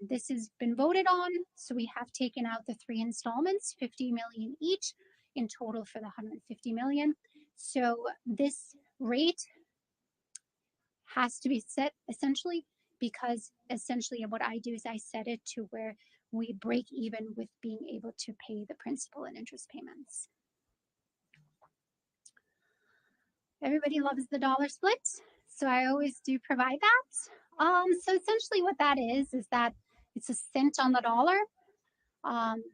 This has been voted on, so we have taken out the 3 installments, $50 million each, in total for the $150 million. So this rate has to be set essentially because essentially what I do is I set it to where we break even with being able to pay the principal and interest payments. Everybody loves the dollar split, so I always do provide that. So essentially what that is that it's a cent on the dollar.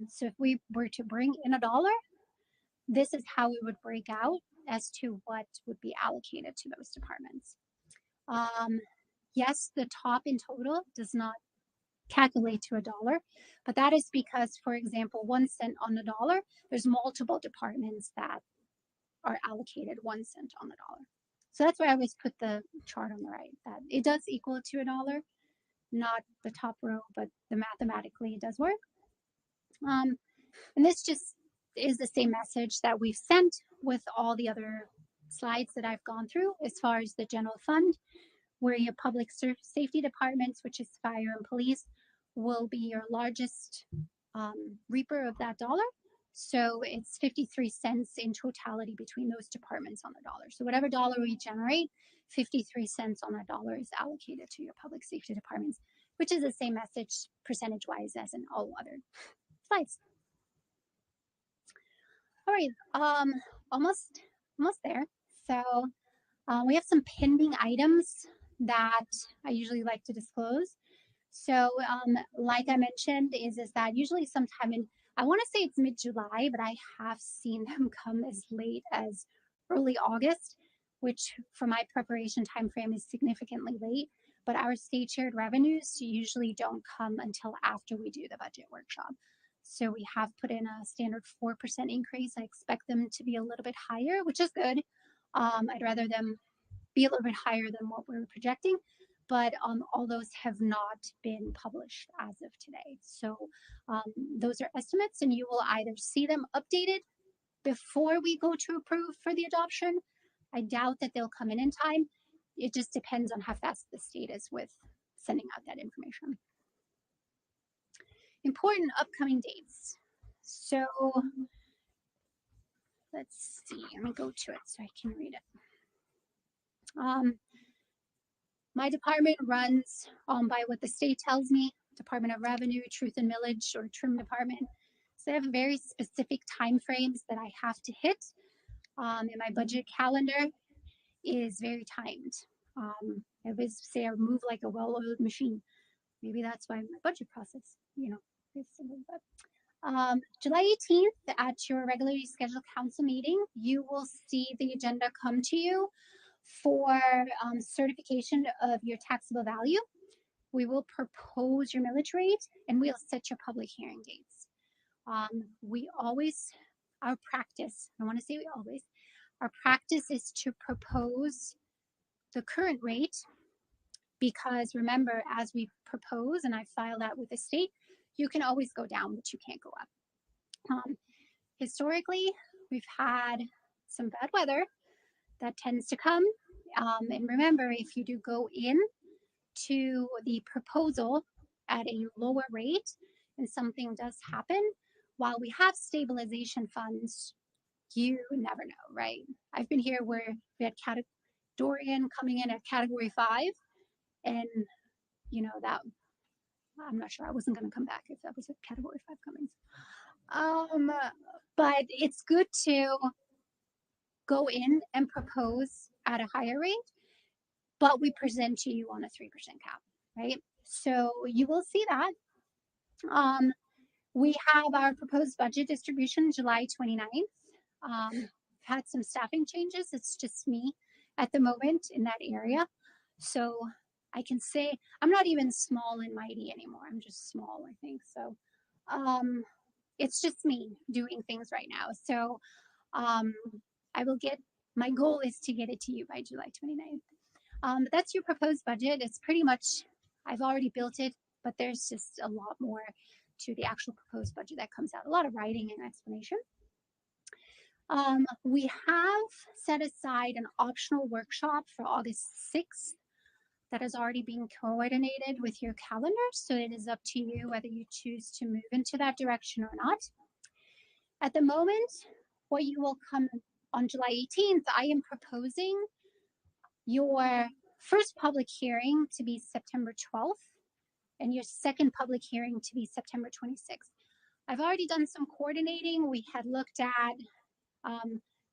So if we were to bring in $1, this is how we would break out as to what would be allocated to those departments. Yes, the top in total does not calculate to $1, but that is because, for example, 1 cent on $1, there's multiple departments that are allocated 1 cent on the dollar. So that's why I always put the chart on the right, that it does equal to $1, not the top row, but mathematically it does work. And this just is the same message that we've sent with all the other slides that I've gone through as far as the general fund, where your public safety departments, which is fire and police, will be your largest reaper of that dollar. So it's 53 cents in totality between those departments on the dollar. So whatever dollar we generate, 53 cents on that dollar is allocated to your public safety departments, which is the same message percentage-wise as in all other slides. All right, almost there. So we have some pending items that I usually like to disclose. So like I mentioned, is that usually sometime in, I want to say it's mid-July, but I have seen them come as late as early August, which for my preparation time frame is significantly late. But our state shared revenues usually don't come until after we do the budget workshop. So we have put in a standard 4% increase. I expect them to be a little bit higher, which is good. I'd rather them be a little bit higher than what we're projecting, but all those have not been published as of today. So those are estimates, and you will either see them updated before we go to approve for the adoption. I doubt that they'll come in time. It just depends on how fast the state is with sending out that information. Important upcoming dates. So let's see, let me go to it so I can read it. My department runs by what the state tells me, Department of Revenue, Truth and Millage, or TRIM department. So I have very specific time frames that I have to hit. And my budget calendar is very timed. I always say I move like a well-oiled machine. Maybe that's why my budget process, is a little bit. July 18th at your regularly scheduled council meeting, you will see the agenda come to you for certification of your taxable value. We will propose your millage rate and we'll set your public hearing dates. Our practice, I want to say our practice is to propose the current rate because remember, as we propose and I file that with the state, you can always go down, but you can't go up. Historically, we've had some bad weather that tends to come. And remember, if you do go in to the proposal at a lower rate and something does happen, while we have stabilization funds, you never know, right? I've been here where we had Dorian coming in at category 5, and that I'm not sure I wasn't going to come back if that was a category 5 coming. But it's good to go in and propose at a higher rate, but we present to you on a 3% cap, right? So you will see that. We have our proposed budget distribution July 29th. Had some staffing changes. It's just me at the moment in that area. So I can say I'm not even small and mighty anymore. I'm just small, I think. So it's just me doing things right now. So my goal is to get it to you by July 29th. That's your proposed budget. It's pretty much, I've already built it, but there's just a lot more to the actual proposed budget that comes out. A lot of writing and explanation. We have set aside an optional workshop for August 6th that is already being coordinated with your calendar. So it is up to you whether you choose to move into that direction or not. At the moment, what you will come on July 18th, I am proposing your first public hearing to be September 12th and your second public hearing to be September 26th. I've already done some coordinating. We had looked at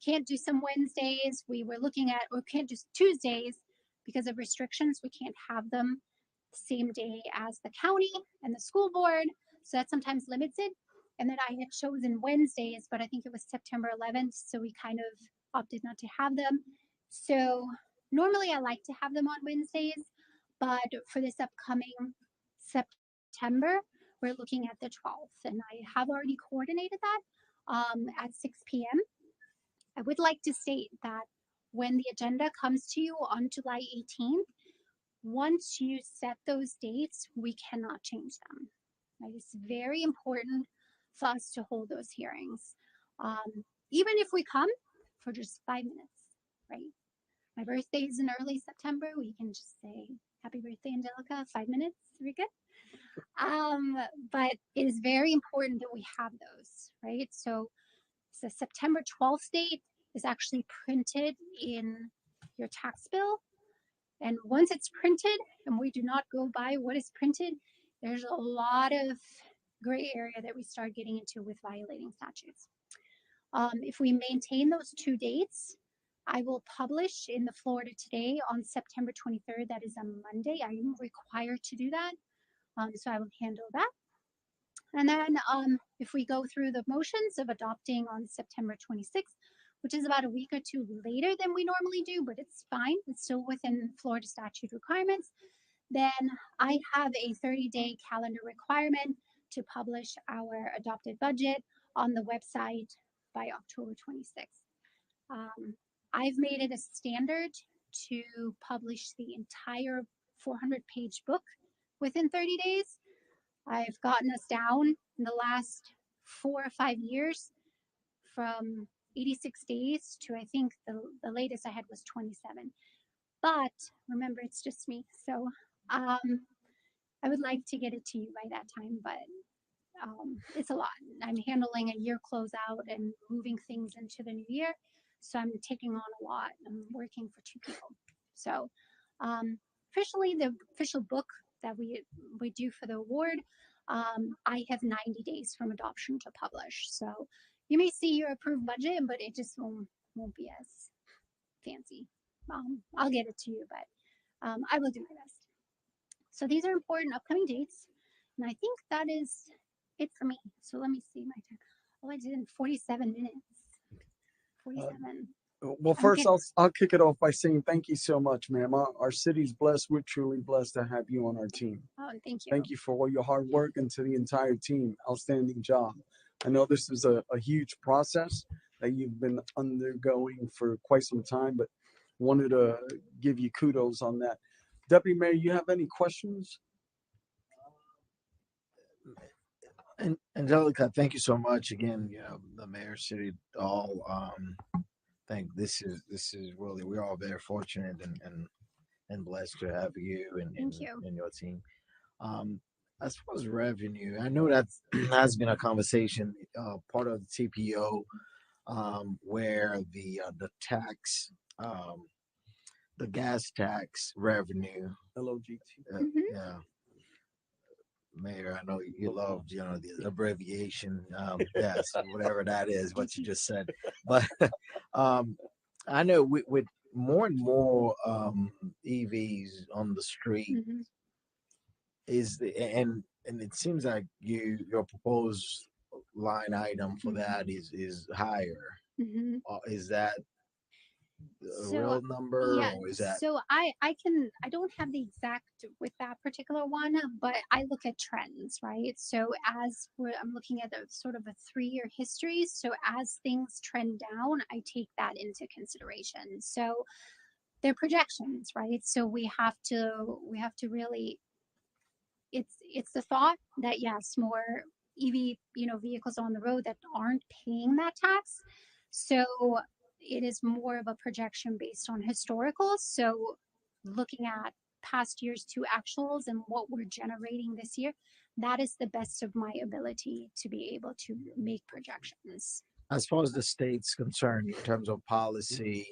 can't do some Wednesdays. We were looking at, or can't do Tuesdays because of restrictions. We can't have them the same day as the county and the school board. So that sometimes limits it. And then I had chosen Wednesdays, but I think it was September 11th. So we kind of opted not to have them. So normally I like to have them on Wednesdays, but for this upcoming September, we're looking at the 12th. And I have already coordinated that at 6 p.m. I would like to state that when the agenda comes to you on July 18th, once you set those dates, we cannot change them. Right? It's very important for us to hold those hearings. Even if we come for just 5 minutes, right? My birthday is in early September. We can just say, happy birthday, Angelica, 5 minutes, we're good. But it is very important that we have those, right? So the September 12th date is actually printed in your tax bill. And once it's printed and we do not go by what is printed, there's a lot of gray area that we start getting into with violating statutes. If we maintain those 2 dates, I will publish in the Florida Today on September 23rd. That is a Monday. I am required to do that. So I will handle that. And then if we go through the motions of adopting on September 26th, which is about a week or 2 later than we normally do, but it's fine. It's still within Florida statute requirements. Then I have a 30-day calendar requirement to publish our adopted budget on the website by October 26th. I've made it a standard to publish the entire 400-page book within 30 days. I've gotten us down in the last 4 or 5 years from 86 days to I think the latest I had was 27. But remember, it's just me. So I would like to get it to you by that time, but it's a lot. I'm handling a year closeout and moving things into the new year. So I'm taking on a lot. I'm working for 2 people. So, officially, the official book that we do for the award, I have 90 days from adoption to publish. So you may see your approved budget, but it just won't be as fancy. I'll get it to you, but I will do my best. So these are important upcoming dates, and I think that is it for me. So let me see my time. Oh, I did in 47 minutes. 47. Well, I'm first getting- I'll kick it off by saying thank you so much, ma'am. Our city's blessed. We're truly blessed to have you on our team. Oh, thank you. Thank you for all your hard work, and to the entire team, outstanding job. I know this is a huge process that you've been undergoing for quite some time, but wanted to give you kudos on that. Deputy Mayor, you have any questions? And Angelica, thank you so much again. You know, the mayor, city, all. Think this is really, we're all very fortunate and blessed to have you Thank you. and your team. As far as revenue, I know that has been a conversation, part of the TPO, where the tax, the gas tax revenue, LOGT. Mhm. yeah. Mayor, I know you love, you know, the abbreviation, yes, whatever that is, what you just said. But I know with more and more EVs on the street, Mhm. and it seems like your proposed line item for that is higher. Mhm. Is that a So, real number, yeah, or is that so I don't have the exact with that particular one, but I look at trends, right? So I'm looking at a sort of a 3-year history. So as things trend down, I take that into consideration. So they're projections, right? So we have to really, it's the thought that yes, more EV, vehicles on the road that aren't paying that tax. So it is more of a projection based on historical. So looking at past years to actuals and what we're generating this year, that is the best of my ability to be able to make projections. as far as the state's concerned in terms of policy,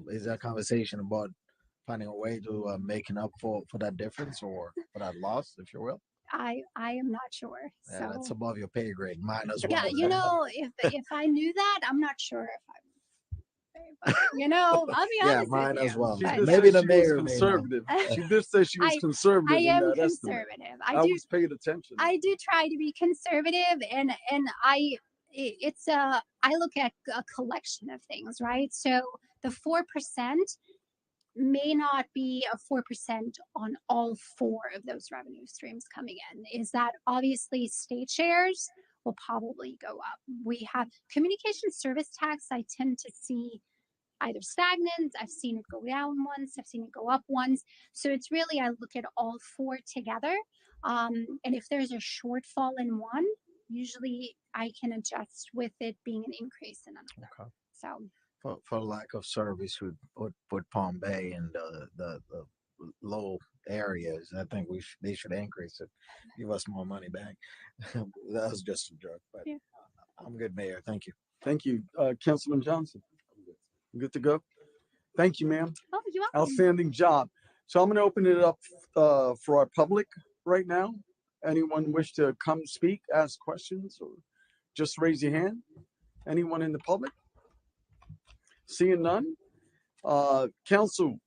is that conversation about finding a way to making up for that difference or for that loss, if you will? I am not sure. Yeah, that's So above your pay grade. Mine as yeah, well. if I knew that, I'm not sure if I I'll be Yeah, honest with mine as you. well. She But did Maybe say the she was mayor may know. conservative. She did say she was I conservative in am that estimate. conservative. I was paying attention. I do try to be conservative, and I look at a collection of things, right? So the 4% may not be a 4% on all 4 of those revenue streams coming in. Is that obviously state shares will probably go up. We have communication service tax. I tend to see either stagnant. I've seen it go down once. I've seen it go up once. So it's really, I look at all 4 together. And if there's a shortfall in one, usually I can adjust with it being an increase in another. Okay. So For lack of service with Palm Bay and the low areas, I think they should increase it, give us more money back. That was just a joke, but Yeah. I'm good, Mayor. Thank you. Thank you, Councilman Johnson. Good to go. Thank you, ma'am. oh, you're welcome. Outstanding job. So I'm going to open it up for our public right now. Anyone wish to come speak, ask questions, or just raise your hand? Anyone in the public? Seeing none. Council,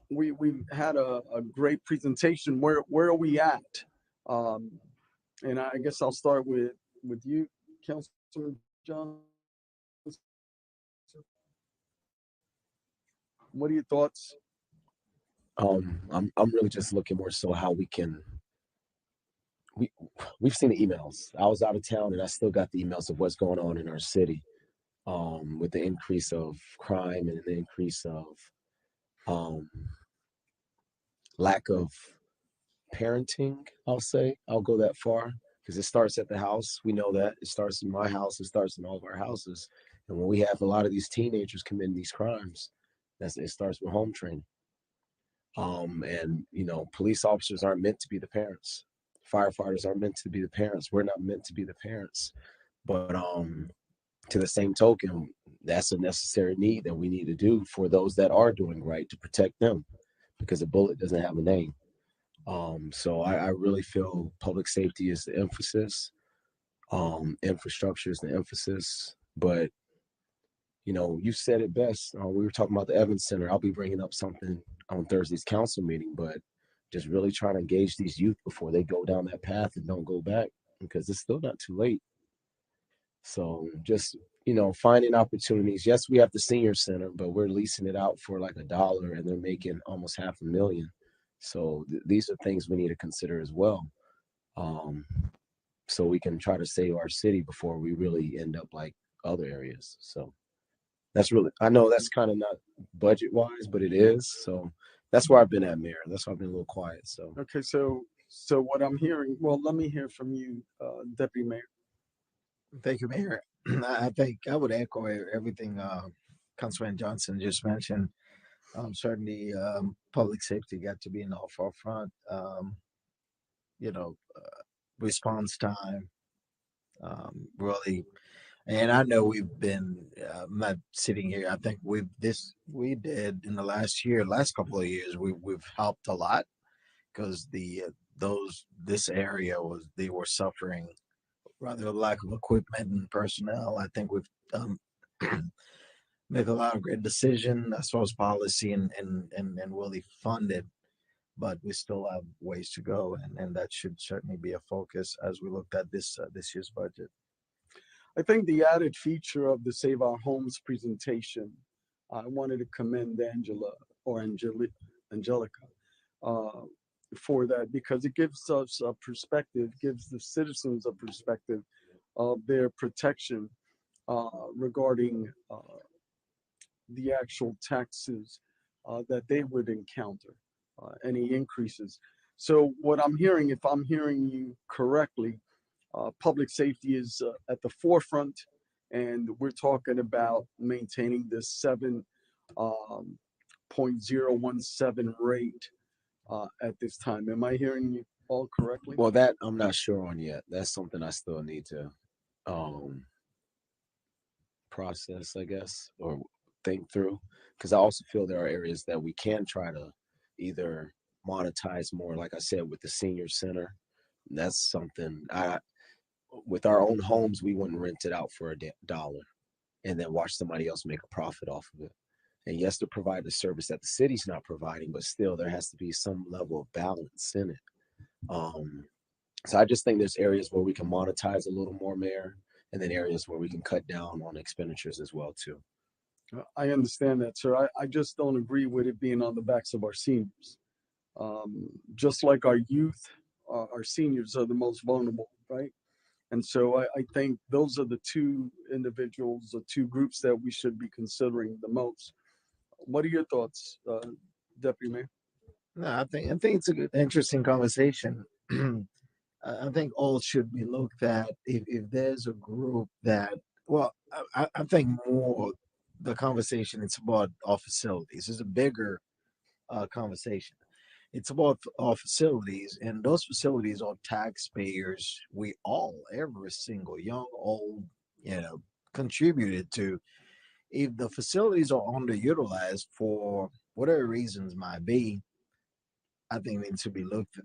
we've had a great presentation. Where are we at? And I guess I'll start with you, Councilman Johnson. What are your thoughts? I'm really just looking more so how we've seen the emails. I was out of town and I still got the emails of what's going on in our city, with the increase of crime and the increase of lack of parenting. I'll go that far because it starts at the house. We know that it starts in my house. It starts in all of our houses. And when we have a lot of these teenagers committing these crimes, it starts with home training. And police officers aren't meant to be the parents. Firefighters aren't meant to be the parents. We're not meant to be the parents. But to the same token, that's a necessary need that we need to do for those that are doing right to protect them, because a bullet doesn't have a name. So I really feel public safety is the emphasis. Infrastructure is the emphasis. But, you know, you said it best. We were talking about the Evans Center. I'll be bringing up something on Thursday's council meeting, but just really trying to engage these youth before they go down that path and don't go back, because it's still not too late. So just, you know, finding opportunities. Yes, we have the senior center, but we're leasing it out for like $1 and they're making almost $500,000. So these are things we need to consider as well. So we can try to save our city before we really end up like other areas. So that's really, I know that's kind of not budget wise, but it is. So that's where I've been at, Mayor. That's why I've been a little quiet. So Okay, so what I'm hearing, well, let me hear from you, Deputy Mayor. Thank you, Mayor. I think I would echo everything Councilman Johnson just mentioned. Certainly, public safety got to be in the forefront. You know, response time, really. And I know we've been, I'm not sitting here. I think we did in the last couple of years, we've helped a lot, because this area they were suffering rather lack of equipment and personnel. I think we've made a lot of great decision as far as policy and really funded, but we still have ways to go, and that should certainly be a focus as we looked at this year's budget. I think the added feature of the Save Our Homes presentation, I wanted to commend Angelica, for that, because it gives us a perspective, gives the citizens a perspective of their protection regarding the actual taxes that they would encounter, any increases. So what I'm hearing, if I'm hearing you correctly, public safety is at the forefront, and we're talking about maintaining this 7.017 rate at this time. Am I hearing you all correctly? well, that I'm not sure on yet. That's something I still need to process, I guess, or think through, because I also feel there are areas that we can try to either monetize more, like I said, with the senior center. That's something with our own homes, we wouldn't rent it out for $1 and then watch somebody else make a profit off of it. And yes, to provide the service that the city's not providing, but still there has to be some level of balance in it. So I just think there's areas where we can monetize a little more, Mayor, and then areas where we can cut down on expenditures as well too. I understand that, sir. I just don't agree with it being on the backs of our seniors. Just like our youth, our seniors are the most vulnerable, right? And so I think those are the two individuals, the two groups that we should be considering the most. What are your thoughts, Deputy Mayor? No, I think it's a good, interesting conversation. I think all should be looked at. If there's a group that, well, I think more the conversation, it's about our facilities. It's a bigger conversation. It's about our facilities, and those facilities are taxpayers. We all, every single young, old, contributed to. If the facilities are underutilized for whatever reasons might be, I think they need to be looked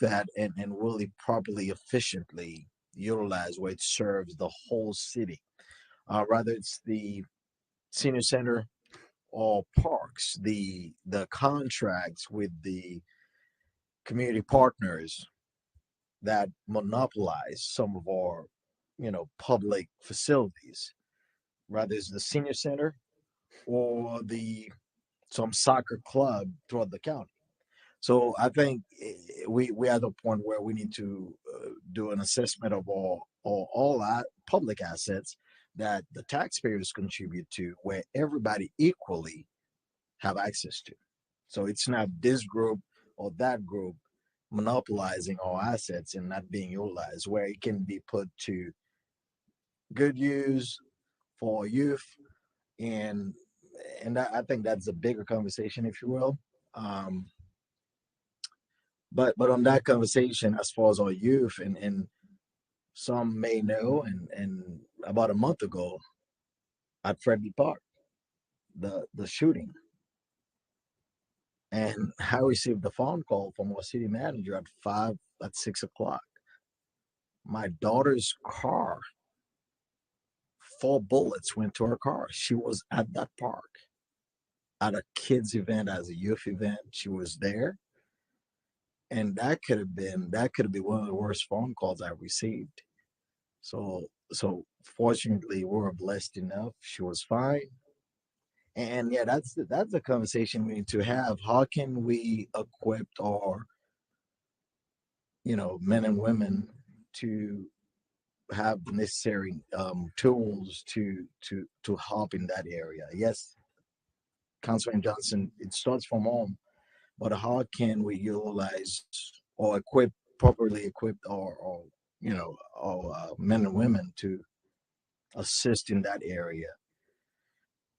at and really properly, efficiently utilized where it serves the whole city. Rather it's the senior center or parks, the contracts with the community partners that monopolize some of our, public facilities. Rather it's the senior center or some soccer club throughout the county. So I think we at a point where we need to do an assessment of all public assets that the taxpayers contribute to, where everybody equally have access to. So it's not this group or that group monopolizing our assets and not being utilized, where it can be put to good use for youth, and I think that's a bigger conversation, if you will. But on that conversation, as far as our youth, and some may know, and about a month ago at Fredley Park, the shooting. And I received a phone call from our city manager at 6 o'clock. My daughter's car, 4 bullets went to her car. She was at that park at a kids event, as a youth event. She was there. And that could have been one of the worst phone calls I received. So fortunately we were blessed enough. She was fine. And yeah, that's the conversation we need to have. How can we equip our, men and women to have the necessary tools to help in that area? Yes, Councilman Johnson, it starts from home, but how can we utilize or properly equip our men and women to assist in that area,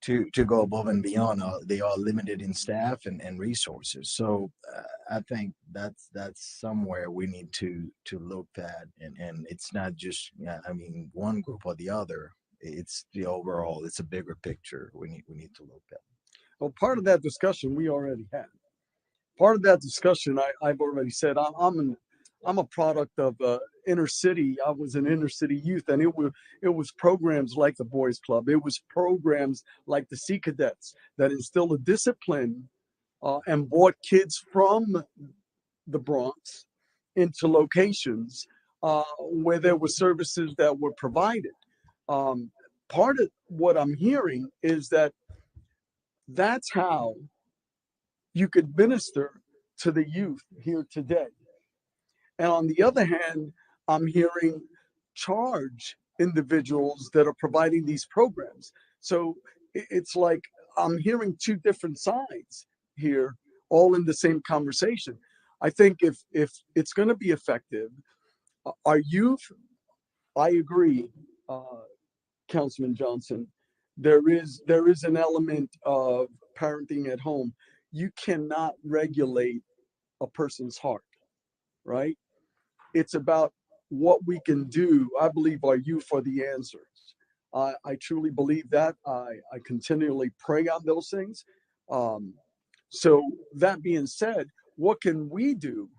to go above and beyond? They are limited in staff and resources. So I think that's somewhere we need to look at, and it's not just one group or the other. It's the overall. It's a bigger picture we need to look at. Well, part of that discussion we already had. Part of that discussion I've already said. I'm a product of inner city. I was an inner city youth, and it was programs like the Boys Club. It was programs like the Sea Cadets that instilled a discipline and brought kids from the Bronx into locations where there were services that were provided. Part of what I'm hearing is that that's how you could minister to the youth here today. And on the other hand, I'm hearing charge individuals that are providing these programs. So it's like I'm hearing two different sides here, all in the same conversation. I think if it's going to be effective, our youth, I agree, Councilman Johnson, there is an element of parenting at home. You cannot regulate a person's heart, right? It's about what we can do. I believe our youth are the answers. I truly believe that. I continually pray on those things. So that being said, what can we do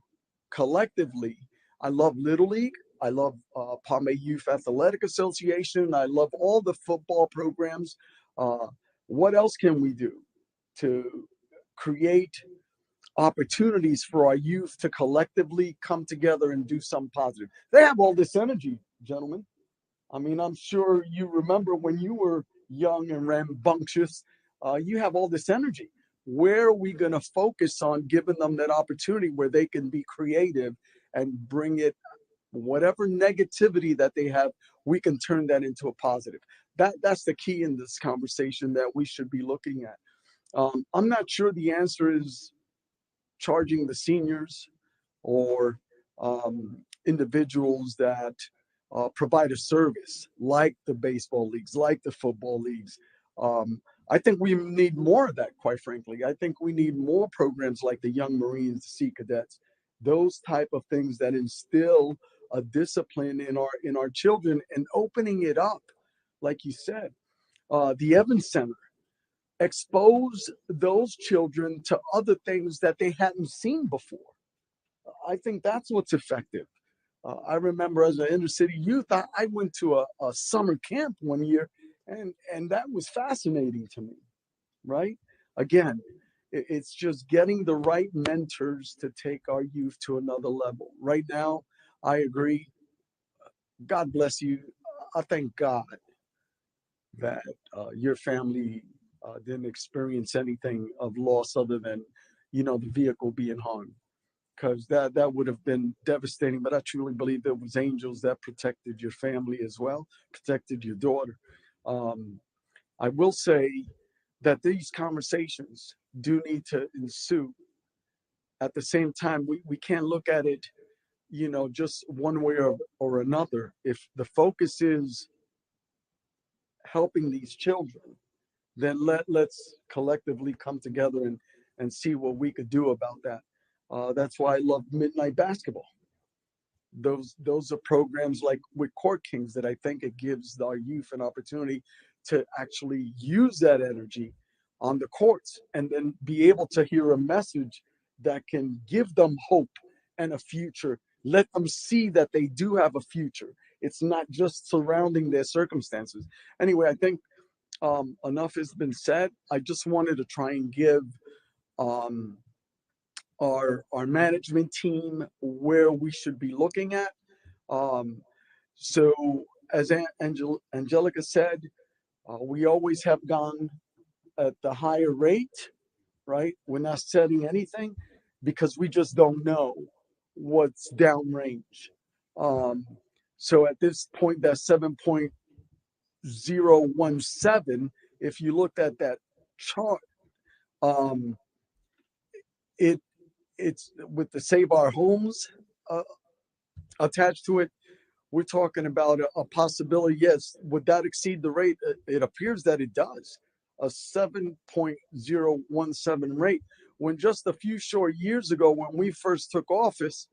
collectively? I love Little League. I love Palm Bay Youth Athletic Association. I love all the football programs. What else can we do to create opportunities for our youth to collectively come together and do something positive? They have all this energy, gentlemen. I mean, I'm sure you remember when you were young and rambunctious, you have all this energy. Where are we going to focus on giving them that opportunity where they can be creative and bring it, whatever negativity that they have, we can turn that into a positive? That's the key in this conversation that we should be looking at. I'm not sure the answer is charging the seniors or individuals that provide a service like the baseball leagues, like the football leagues. I think we need more of that, quite frankly. I think we need more programs like the Young Marines, the Sea Cadets, those type of things that instill a discipline in our children, and opening it up, like you said, the Evans Center. Expose those children to other things that they hadn't seen before. I think that's what's effective. I remember as an inner city youth, I went to a summer camp one year, and that was fascinating to me, right? Again, it's just getting the right mentors to take our youth to another level. Right now, I agree. God bless you. I thank God that your family didn't experience anything of loss other than, the vehicle being harmed, because that would have been devastating. But I truly believe there was angels that protected your family as well, protected your daughter. I will say that these conversations do need to ensue. At the same time, we can't look at it, just one way or another. If the focus is helping these children, then let's collectively come together and see what we could do about that. That's why I love midnight basketball. those are programs like with Court Kings that I think it gives our youth an opportunity to actually use that energy on the courts and then be able to hear a message that can give them hope and a future. Let them see that they do have a future. It's not just surrounding their circumstances. Anyway, I think enough has been said. I just wanted to try and give um, our management team where we should be looking at. Um, so, as Angelica said, we always have gone at the higher rate, right? We're not setting anything because we just don't know what's downrange. Um, so at this point, that 7.017, if you looked at that chart, um, it it's with the Save Our Homes uh, attached to it. We're talking about a possibility. Yes, would that exceed the rate? It appears that it does. A 7.017 rate. When just a few short years ago, when we first took office,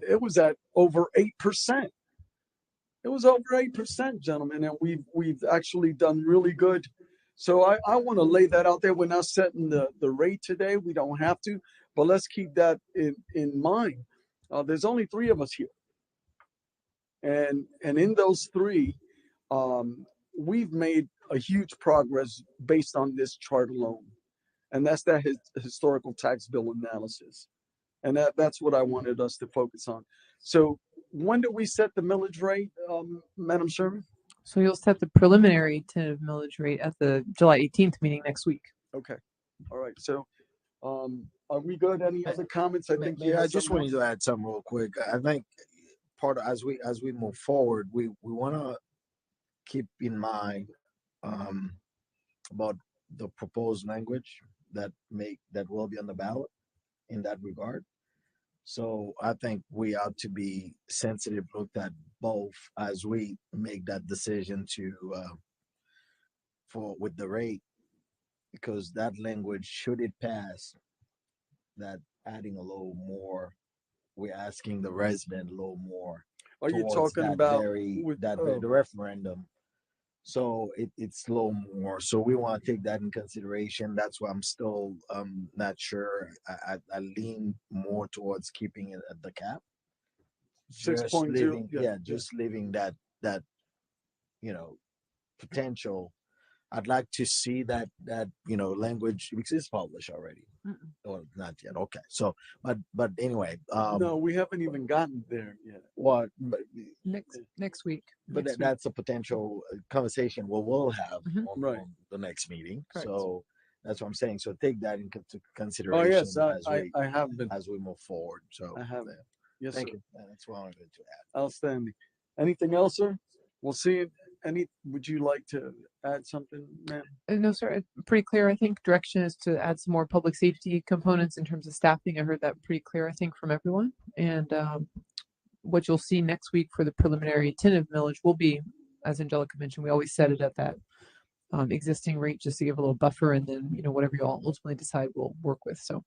it was at over 8%. It was over 8%, gentlemen, and we've actually done really good. So I want to lay that out there. We're not setting the rate today. We don't have to, but let's keep that in mind. There's only three of us here, and in those three, we've made a huge progress based on this chart alone, and that's that historical tax bill analysis, and that's what I wanted us to focus on. So when do we set the millage rate, Madam Sherman? So you'll set the preliminary tentative millage rate at the July 18th meeting next week. Okay, all right. So are we good? Any other comments? I think I just wanted to add something real quick. I think part of, as we move forward, we want to keep in mind about the proposed language that will be on the ballot in that regard. So I think we ought to be sensitive, looked at both as we make that decision to for with the rate, because that language, should it pass, that adding a little more, we're asking the resident a little more. Are you towards talking that about the referendum? So it's a little more. So we want to take that in consideration. That's why I'm still not sure. I lean more towards keeping it at the cap. 6.0? Just leaving that potential. I'd like to see that language, because it's published already. Or not yet. Okay. So but anyway, No, we haven't even gotten there yet. what but Next week. that's a potential conversation we'll have Right. on the next meeting. Correct. So that's what I'm saying. So take that into Oh, consideration yes, as I have been. we move forward. So I have. Yes, thank sir. you. That's what I wanted to add. Outstanding. Anything else, sir? We'll see. Would you like to add something, ma'am? No, sir. It's pretty clear. I think direction is to add some more public safety components in terms of staffing. I heard that pretty clear, I think, from everyone. And what you'll see next week for the preliminary tentative millage will be, as Angelica mentioned, we always set it at that existing rate just to give a little buffer, and then whatever you all ultimately decide we'll work with. So,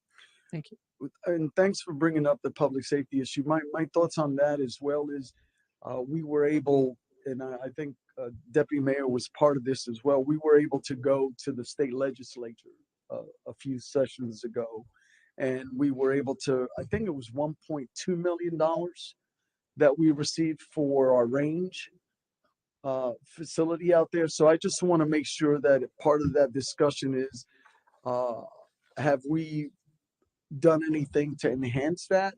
thank you. And thanks for bringing up the public safety issue. My thoughts on that as well is we were able, and I think Deputy Mayor was part of this as well. We were able to go to the state legislature a few sessions ago, and we were able to, I think it was $1.2 million that we received for our range facility out there. So I just want to make sure that part of that discussion is, have we done anything to enhance that?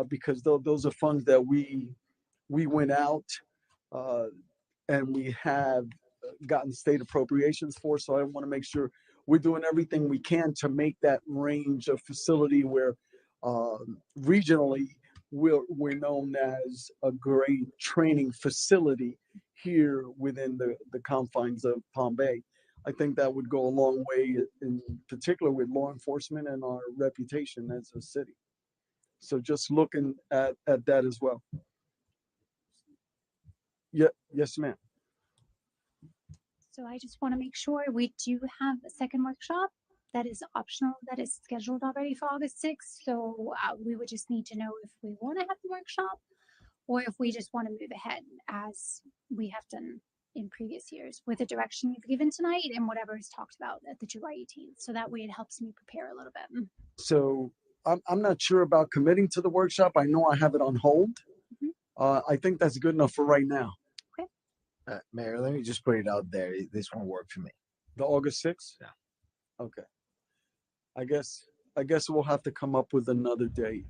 Because those are funds that we went out and we have gotten state appropriations for. So I want to make sure we're doing everything we can to make that range a facility where regionally we're known as a great training facility here within the confines of Palm Bay. I think that would go a long way, in particular with law enforcement and our reputation as a city. So just looking at that as well. Yeah, yes, ma'am. So I just want to make sure we do have a second workshop that is optional, that is scheduled already for August 6th. So we would just need to know if we want to have the workshop or if we just want to move ahead as we have done in previous years with the direction you've given tonight and whatever is talked about at the July 18th. So that way it helps me prepare a little bit. So I'm not sure about committing to the workshop. I know I have it on hold. I think that's good enough for right now. Mayor, let me just put it out there. This won't work for me. The August 6th? Yeah. Okay. I guess we'll have to come up with another date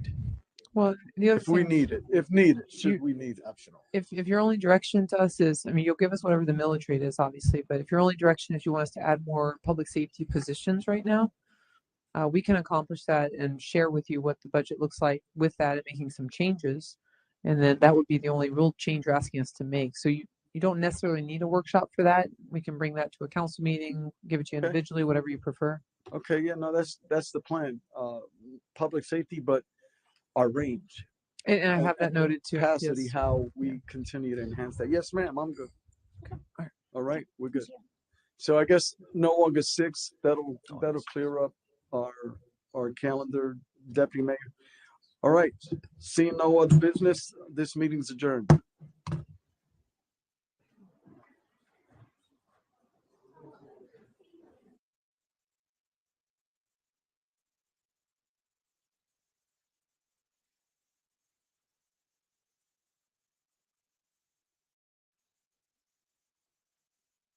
Well, the other if we thing, need it. If needed, should You- we need it? Optional. if your only direction to us is, I mean, you'll give us whatever the millage rate is, obviously, but if your only direction is you want us to add more public safety positions right now, we can accomplish that and share with you what the budget looks like with that and making some changes. And then that would be the only real change you're asking us to make. So you don't necessarily need a workshop for that. We can bring that to a council meeting, give it to you Okay. individually, whatever you prefer. Okay, yeah, no, that's the plan. Public safety, but our range, And I have that noted too. capacity, Yes. how we continue to enhance that. Yes, ma'am, I'm good. Alright. All right, we're good. Thank you. So I guess no August 6th, that'll clear up our calendar, Deputy Mayor. All right, seeing no other business, this meeting's adjourned.